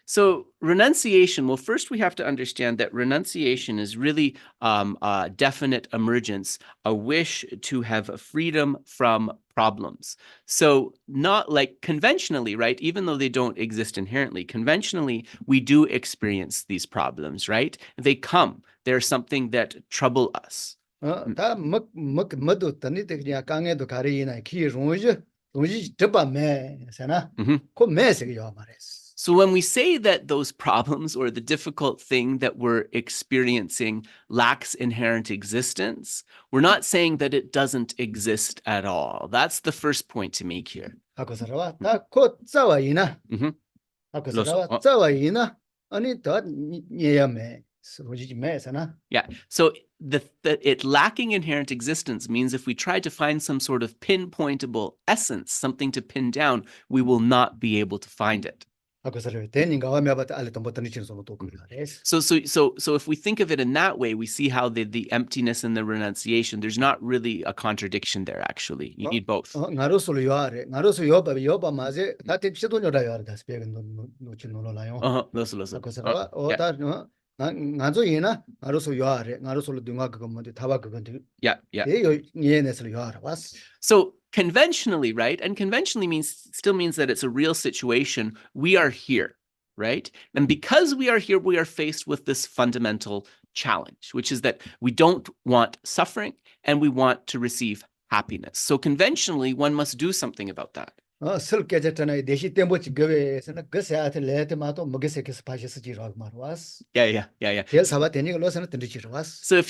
So renunciation, well, first we have to understand that renunciation is really a definite emergence, a wish to have freedom from problems. So not like conventionally, right? Even though they don't exist inherently, conventionally, we do experience these problems, right? They come. They're something that trouble us. So when we say that those problems or the difficult thing that we're experiencing lacks inherent existence, we're not saying that it doesn't exist at all. That's the first point to make here. Yeah, so it lacking inherent existence means if we try to find some sort of pinpointable essence, something to pin down, we will not be able to find it. So if we think of it in that way, we see how the emptiness and the renunciation, there's not really a contradiction there, actually. You need both. So conventionally, right? And conventionally still means that it's a real situation. We are here, right? And because we are here, we are faced with this fundamental challenge, which is that we don't want suffering and we want to receive happiness. So conventionally, one must do something about that. So if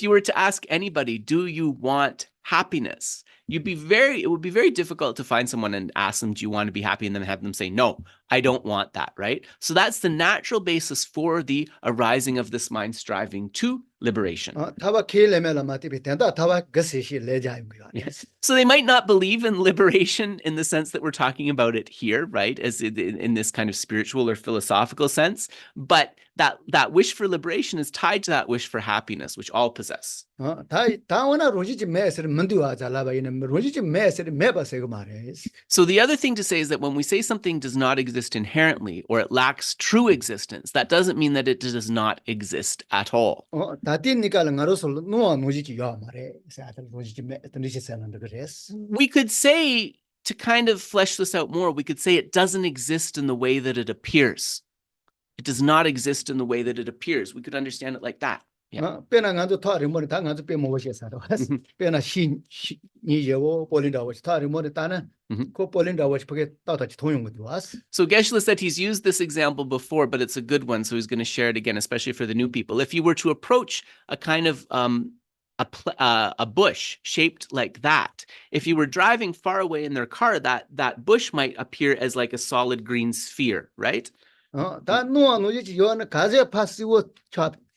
you were to ask anybody, do you want happiness? It would be very difficult to find someone and ask them, do you want to be happy? And then have them say, no, I don't want that, right? So that's the natural basis for the arising of this mind striving to liberation. 타바 케일레멜라 마티비 텐다 타바 거시시 레자임고요. Yes. So they might not believe in liberation in the sense that we're talking about it here, right? As in this kind of spiritual or philosophical sense, but that wish for liberation is tied to that wish for happiness, which all possess. 다원아 로지지 메스를 문두와 잘라바이는 로지지 메스를 메바세고 말이에요. So the other thing to say is that when we say something does not exist inherently or it lacks true existence, that doesn't mean that it does not exist at all. 다디니까 나로서 노아 노지지 요 말이에요. 사실 로지지 메 드니시세는 그래서. We could say, to kind of flesh this out more, we could say it doesn't exist in the way that it appears. It does not exist in the way that it appears. We could understand it like that. 빼나 간도 타리모니 다 간도 빼모시사도. 빼나 니예고 폴린다워치 타리모니 따는 그 폴린다워치 그게 따다치 통용 것도 왔어. So Geshe said he's used this example before, but it's a good one, so he's going to share it again, especially for the new people. If you were to approach a kind of a bush shaped like that, if you were driving far away in their car, that bush might appear as like a solid green sphere, right? 다 노아 노지지 요는 가제 파시고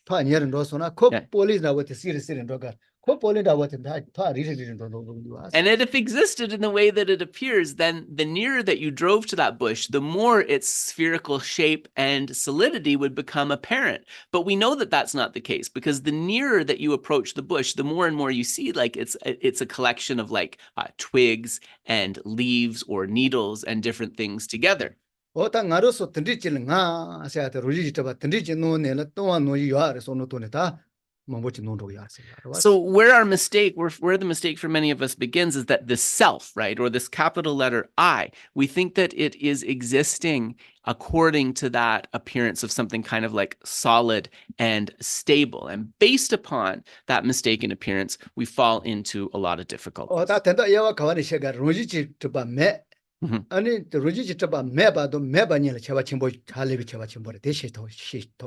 파니에는 로소나 코 폴리나워티 시리시는 로가 코 폴리나워티 다 리리리는 로도 왔어. And if it existed in the way that it appears, then the nearer that you drove to that bush, the more its spherical shape and solidity would become apparent. But we know that that's not the case, because the nearer that you approach the bush, the more and more you see like it's a collection of like twigs and leaves or needles and different things together. 나로서 던지지는 아세아테 로지지가 던지지 노네는 또한 노지 요아레 소노토네다 뭐지 노로 야세. So where the mistake for many of us begins is that this self, right, or this capital letter I, we think that it is existing according to that appearance of something kind of like solid and stable. And based upon that mistaken appearance, we fall into a lot of difficulties. 다 된다 야와 가와니 셰가 로지지가 매 아니 로지지가 매바도 매바니를 제가 침보 할레비 제가 침보를 대시 더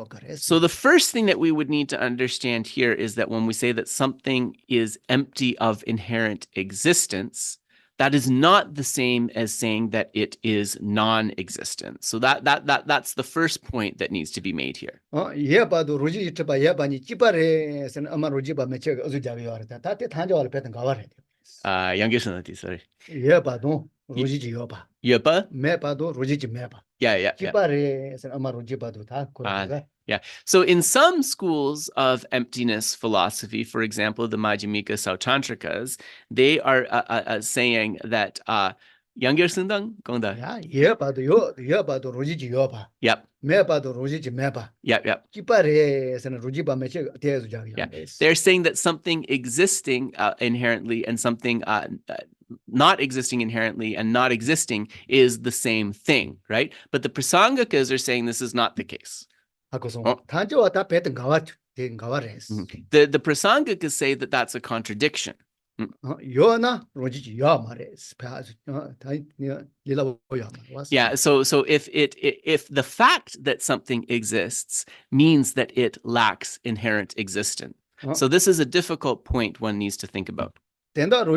그래서. So the first thing that we would need to understand here is that when we say that something is empty of inherent existence, that is not the same as saying that it is non-existent. So that's the first point that needs to be made here. 예바도 로지지가 예바니 찌바레선 아마 로지바 매체가 어디자고 요아르다 다때 탄저를 배던 가와래. 양계선한테 sorry. 예바도 로지지 요바. 예바? 매바도 로지지 매바. Yeah. 찌바레선 아마 로지바도 다 그러니까. Yeah. So in some schools of emptiness philosophy, for example, the Madhyamika Sautantrikas, they are saying that 양결승당 공다. 예바도 예바도 로지지 요바. Yep. 매바도 로지지 매바. Yep. 찌바레선 로지바 매체 대해서자기. They're saying that something existing inherently and something not existing inherently and not existing is the same thing, right? But the Prasangikas are saying this is not the case. The Prasangikas say that that's a contradiction. Yeah, so if the fact that something exists means that it lacks inherent existence. So this is a difficult point one needs to think about. So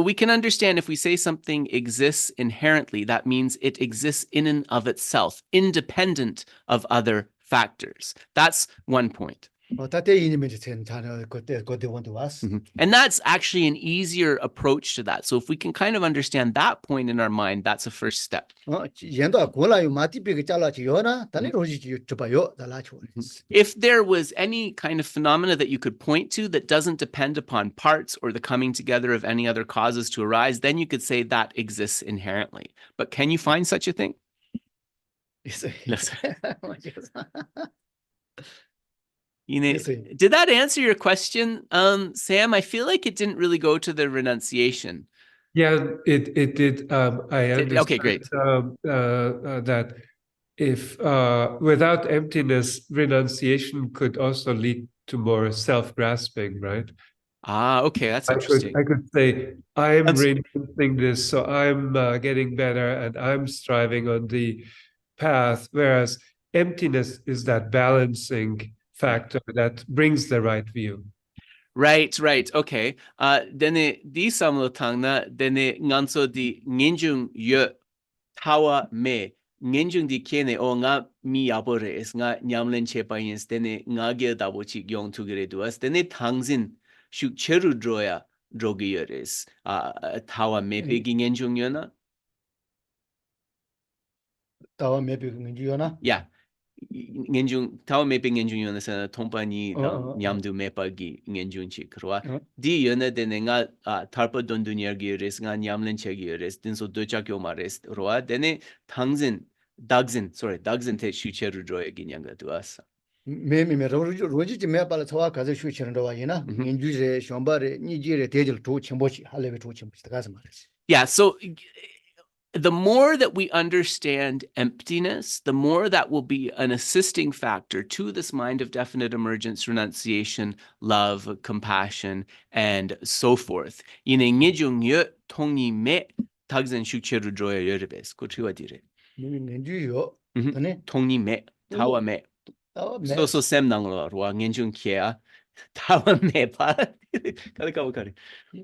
we can understand if we say something exists inherently, that means it exists in and of itself, independent of other factors. That's one point. And that's actually an easier approach to that. So if we can kind of understand that point in our mind, that's a first step. If there was any kind of phenomena that you could point to that doesn't depend upon parts or the coming together of any other causes to arise, then you could say that exists inherently. But can you find such a thing? Yes. Did that answer your question, Sam? I feel like it didn't really go to the renunciation. Yeah, it did. I understand. Okay, great. That if without emptiness, renunciation could also lead to more self-grasping, right? Okay, that's interesting. I could say, I'm renouncing this, so I'm getting better and I'm striving on the path, whereas emptiness is that balancing factor that brings the right view. Right, right. Okay. Dene di samlo tangna dene nganso di nginjung ye tawa me nginjung di kene o nga mi yabore es nga nyamlen chepa yens dene nga ge dabo chi yong tugire duas dene tangzin shuk cheru droya drogi yeres tawa me pegi nginjung yona. Tawa maybe nginjuyona. Yeah. Ngenjung tawa mepe ngenjung yona sana tompani nyamdu mepa gi ngenjung chi krwa di yona dene nga tarpa don dunyar gi res nga nyamlen che gi res din so docha kyo ma res roa dene dagzin te shucheru droya gi nyanga tu asa Me roji ji me bala tawa kaza shu chen ro wa yina nginjure shombare ni jire tejil to chimbochi halebe to chimbochi tagasa mares. Yeah, so the more that we understand emptiness, the more that will be an assisting factor to this mind of definite emergence, renunciation, love, compassion, and so forth. Yine ngejung ye tongi me tagzen shukcheru droya yerebes. Kochiwa dire. Nginjuyo tane Tongi me, tawa me. tawa me. So sem nanglo wa ngejung kia tawa me pa. Kare.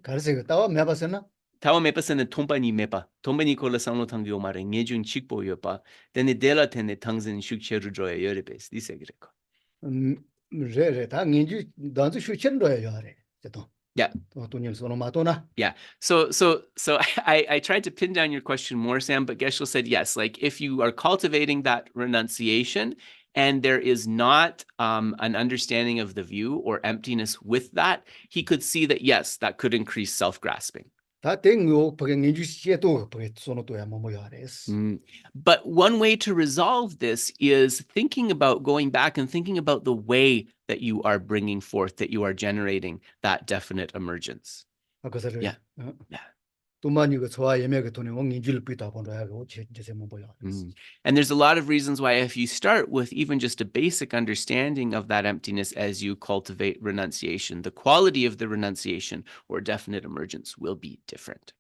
가르세가 tawa me basena. Tawa mepa sene tompani mepa. Tompani kola samlo tangi omare ngejun chikpo yopa. Dene dela tene tangzen shukcheru droya yorebes. Dise greko. Re ta nginju danzu shu chen ro ya re. Jeto. Yeah. To nyel sono matona. Yeah. So I tried to pin down your question more, Sam, but Geshe said yes. Like if you are cultivating that renunciation and there is not an understanding of the view or emptiness with that, he could see that, yes, that could increase self-grasping. But one way to resolve this is thinking about going back and thinking about the way that you are bringing forth, that you are generating that definite emergence. Yeah. And there's a lot of reasons why if you start with even just a basic understanding of that emptiness as you cultivate renunciation, the quality of the renunciation or definite emergence will be different.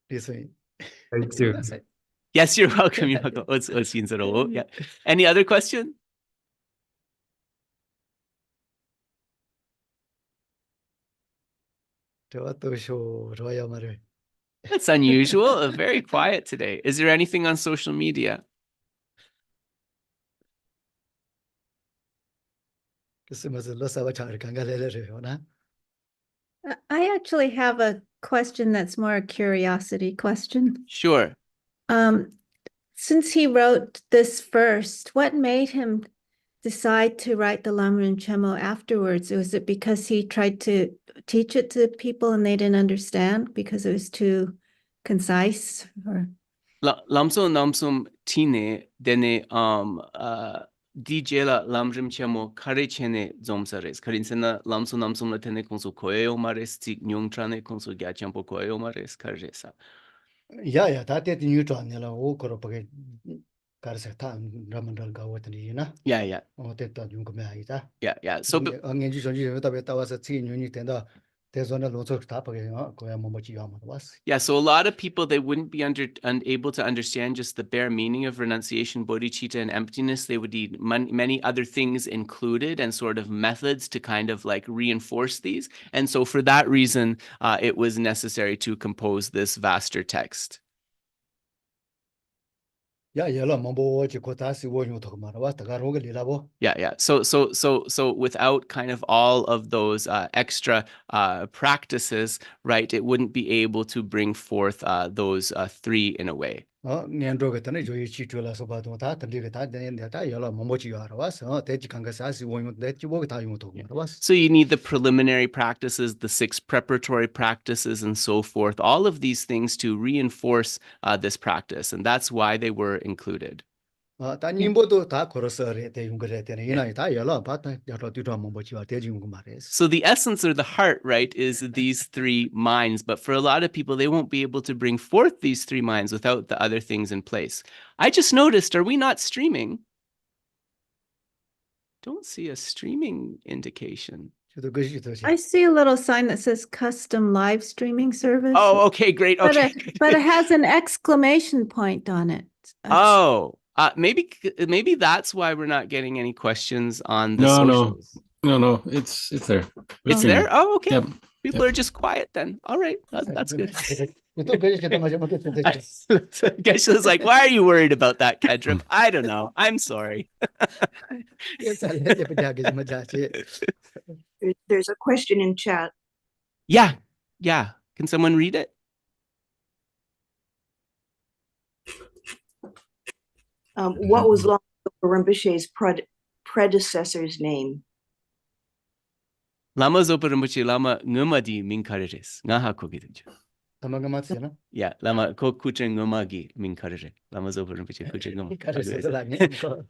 Thank you. Yes, you're welcome. You're welcome. Yeah. Any other question? That's unusual. Very quiet today. Is there anything on social media? I actually have a question that's more a curiosity question. Sure. Since he wrote this first, what made him decide to write the Lama Rinpoche afterwards? Was it because he tried to teach it to people and they didn't understand because it was too concise? Or Lamso namsum tine dene dijela lamrim chemo kare chene zomsares karinsena lamso namsum la tene konso koeo mares tik nyung trane konso gyachampo koeo mares karesa. Yeah, that is new to Anela Okoro Karsata Ramandal Gawatani. Yeah. Oh, that you come here. Yeah. So was a scene you tender. There's one of those top was. Yeah, so a lot of people, they wouldn't be unable to understand just the bare meaning of renunciation, bodhicitta, and emptiness. They would need many other things included and sort of methods to kind of like reinforce these. And so for that reason, it was necessary to compose this vaster text. Yeah. So without kind of all of those extra practices, right, it wouldn't be able to bring forth those three in a way. So you need the preliminary practices, the 6 preparatory practices, and so forth, all of these things to reinforce this practice, and that's why they were included. So the essence or the heart, right, is these 3 minds. But for a lot of people, they won't be able to bring forth these 3 minds without the other things in place. I just noticed, are we not streaming? Don't see a streaming indication. I see a little sign that says custom live streaming service. Oh, okay, great. Okay. But it has an exclamation point on it. Oh, Maybe that's why we're not getting any questions on the No, socials. no, it's there. It's there? Oh, okay. Yep. People are just quiet then. All right, that's good. Geshe Geshe like, why are you worried about that, Kedrup? I don't know. I'm sorry. There's a question in chat. Yeah. Can someone read it? What was Lama Zopa Rinpoche's predecessor's name? Lama Zopa Rinpoche Lama Ngumadi Minkareres. Ngaha kogidujo. Yeah, Lama ko kuchen ngumagi minkarere. Lama Zopa Rinpoche kuchen ngumagi.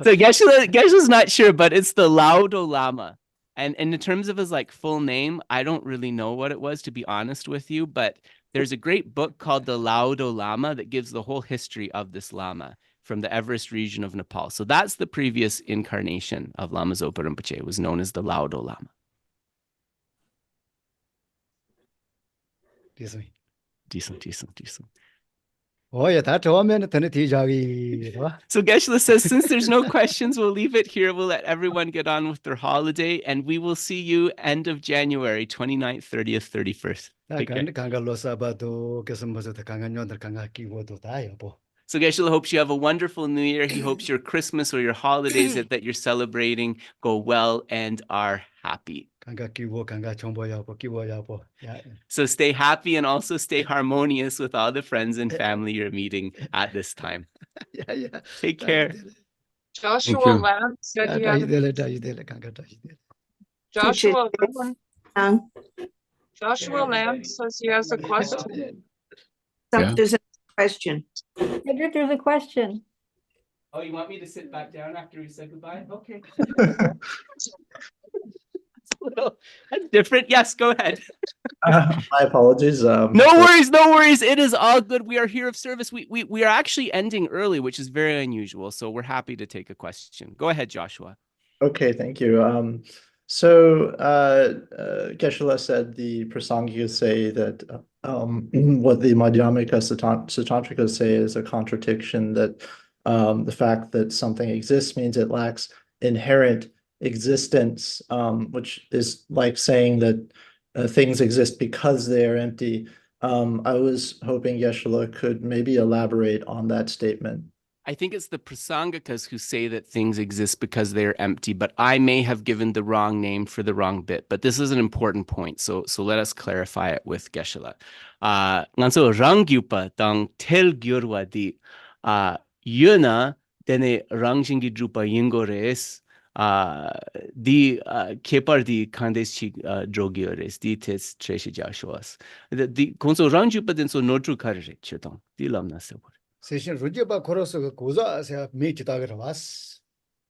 So Geshe's not sure, but it's the Laudo Lama. And in terms of his like full name, I don't really know what it was, to be honest with you, but there's a great book called the Laudo Lama that gives the whole history of this Lama from the Everest region of Nepal. So that's the previous incarnation of Lama Zopa Rinpoche. It was known as the Laudo Lama. Decent. Oh, yeah, that's all man. So Geshe says, since there's no questions, we'll leave it here. We'll let everyone get on with their holiday, and we will see you end of January, 29th, 30th, 31st. Take care. So Geshe hopes you have a wonderful New Year. He hopes your Christmas or your holidays that you're celebrating go well and are happy. So stay happy and also stay harmonious with all the friends and family you're meeting at this time. Take care. Joshua Lamb said he had Joshua Lamb says he has a question. There's a question. There's a question. Oh, you want me to sit back down after we said goodbye? Okay. That's different. Yes, go ahead. My apologies. No worries. It is all good. We are here of service. We are actually ending early, which is very unusual. So we're happy to take a question. Go ahead, Joshua. Okay, thank you. So Geshe said the Prasangikas say that what the Madhyamika Satantrikas say is a contradiction, that the fact that something exists means it lacks inherent existence, which is like saying that things exist because they are empty. I was hoping Geshe could maybe elaborate on that statement. I think it's the Prasangikas who say that things exist because they are empty, but I may have given the wrong name for the wrong bit. But this is an important point, so let us clarify it with Geshe. Nganso rangyupa tang tel gyurwa di yuna dene rangshingi drupa yingores di kepar di kandes chi drogiores di tes treshi jashuas. Di konso rangyupa den so nodru karre chitong di lamna sebor. Session Rujaba Koros Goza meet Tagaras.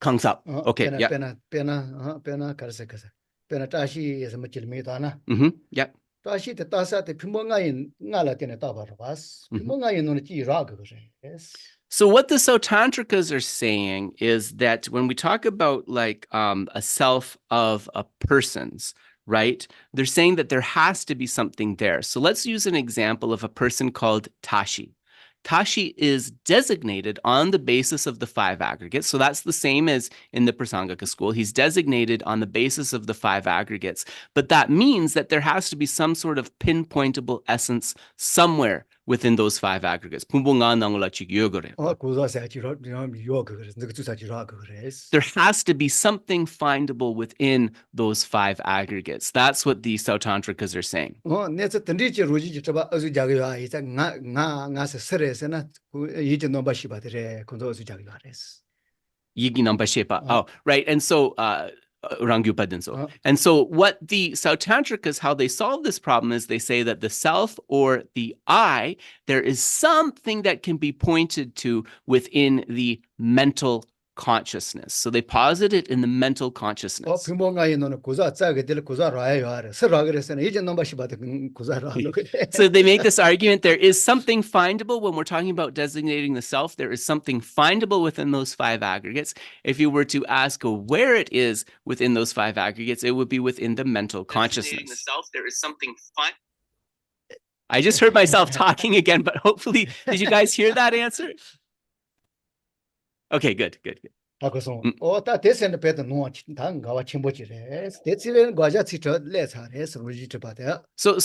Comes up. Okay. Yeah. Pena Karsekasa. Penatashi is a Machil Metana. Yeah. Tashi the Tasa the Pimonga in Nalatin Tabaras. Pimonga in Nochi Rag. Yes. So what the Sautantrikas are saying is that when we talk about like a self of a person's, right, they're saying that there has to be something there. So let's use an example of a person called Tashi. Tashi is designated on the basis of the 5 aggregates. So that's the same as in the Prasangika school. He's designated on the basis of the 5 aggregates. But that means that there has to be some sort of pinpointable essence somewhere within those 5 aggregates. There has to be something findable within those 5 aggregates. That's what the Sautantrikas are saying. Oh, right. And so and so what the Sautantrikas, how they solve this problem is they say that the self or the I, there is something that can be pointed to within the mental consciousness. So they posit it in the mental consciousness. So they make this argument, there is something findable when we're talking about designating the self, there is something findable within those 5 aggregates. If you were to ask where it is within those 5 aggregates, it would be within the mental consciousness. The self, there is something I just heard myself talking again, but hopefully, did you guys hear that answer? Okay, good. 하고서 다 대선의 배도 놓아 당 가와 침보지래. 대치는 과자치 저 레사레스 로지트 바다. So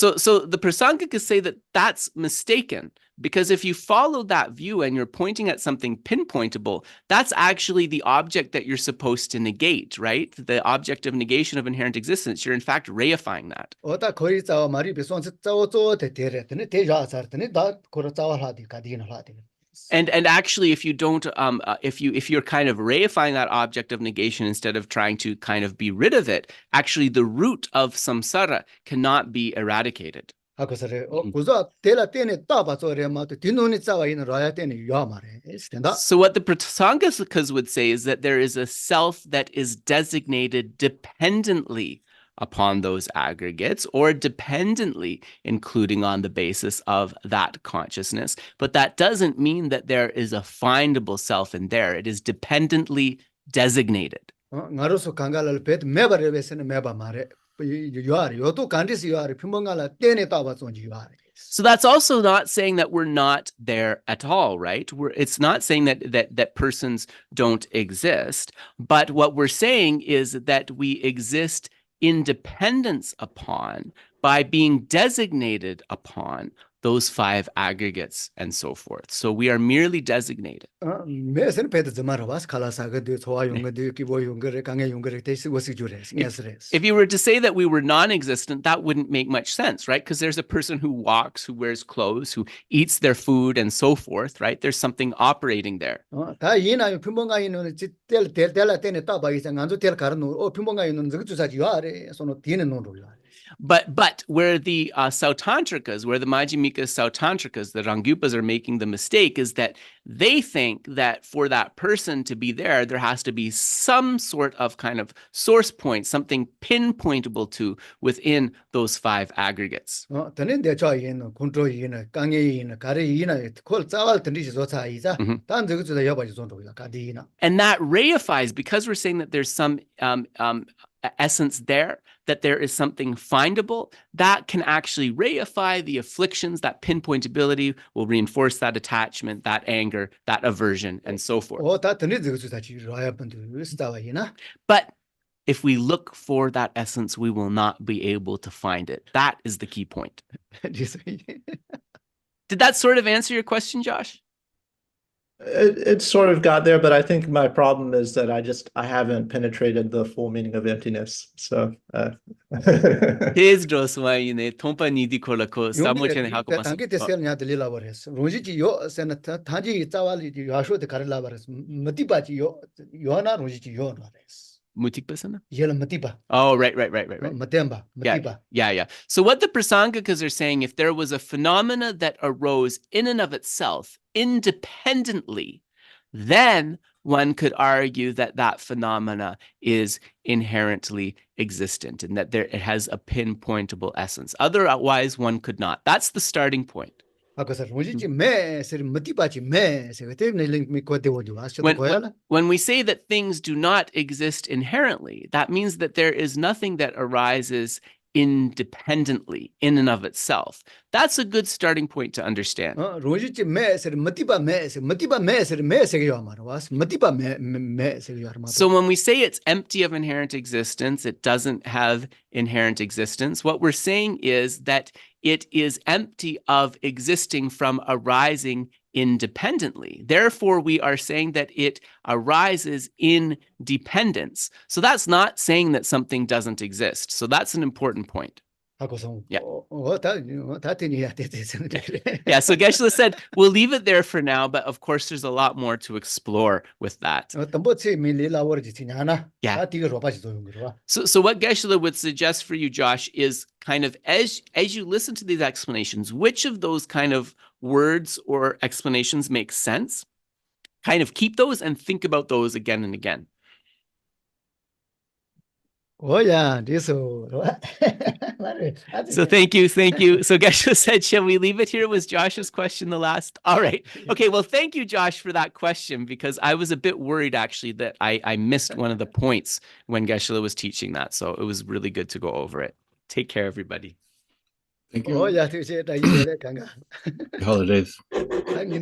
the Prasangikas say that that's mistaken, because if you follow that view and you're pointing at something pinpointable, that's actually the object that you're supposed to negate, right? The object of negation of inherent existence. You're in fact reifying that. 다 거의 짜와 말이 비선 짜오조 대대래더니 대자사더니 다 거로 짜와라디 가디나라디. And actually, if you don't, if you're kind of reifying that object of negation instead of trying to kind of be rid of it, actually the root of samsara cannot be eradicated. 하고서래 고자 대라 때네 따바서래 마도 뒤눈이 짜와 있는 라야 때네 요 말에. So what the Prasangikas would say is that there is a self that is designated dependently upon those aggregates, or dependently including on the basis of that consciousness. But that doesn't mean that there is a findable self in there. It is dependently designated. 나로서 강가를 배 매바르베스는 매바 말에 요아리 요도 간디스 요아리 핀봉가라 때네 따바son지 요아리. So that's also not saying that we're not there at all, right? It's not saying that persons don't exist, but what we're saying is that we exist in dependence upon, by being designated upon those five aggregates and so forth. So we are merely designated. If you were to say that we were non-existent, that wouldn't make much sense, right? Because there's a person who walks, who wears clothes, who eats their food and so forth, right? There's something operating there. But where the Sautantrikas, where the Majjhimikas Sautantrikas, the Ranggupas are making the mistake is that they think that for that person to be there, there has to be some sort of kind of source point, something pinpointable to within those five aggregates. And that reifies, because we're saying that there's some essence there, that there is something findable, that can actually reify the afflictions. That pinpointability will reinforce that attachment, that anger, that aversion, and so forth. But if we look for that essence, we will not be able to find it. That is the key point. Did that sort of answer your question, Josh? It sort of got there, but I think my problem is that I haven't penetrated the full meaning of emptiness. So Oh, right. Yeah. So what the Prasangikas are saying, if there was a phenomena that arose in and of itself, independently, then one could argue that that phenomena is inherently existent and that it has a pinpointable essence. Otherwise, one could not. That's the starting point. When we say that things do not exist inherently, that means that there is nothing that arises independently in and of itself. That's a good starting point to understand. So when we say it's empty of inherent existence, it doesn't have inherent existence, what we're saying is that it is empty of existing from arising independently. Therefore, we are saying that it arises in dependence. So that's not saying that something doesn't exist. So that's an important point. Yeah. Yeah, so Geshe said, we'll leave it there for now, but of course there's a lot more to explore with that. Yeah. So what Geshe would suggest for you, Josh, is kind of as you listen to these explanations, which of those kind of words or explanations make sense? Kind of keep those and think about those again and again. Oh yeah, So thank you. So Geshe said, shall we leave it here? Was Josh's question the last? All right. Okay, well, thank you, Josh, for that question, because I was a bit worried actually that I missed one of the points when Geshe was teaching that. So it was really good to go over it. Take care, everybody. Thank you. Oh yeah, Holidays. Happy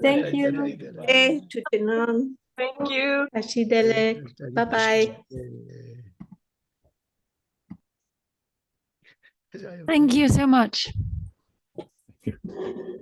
Thank you. Tutinam. Thank you. Ashidele. Bye-bye. Thank you so much. Thank you.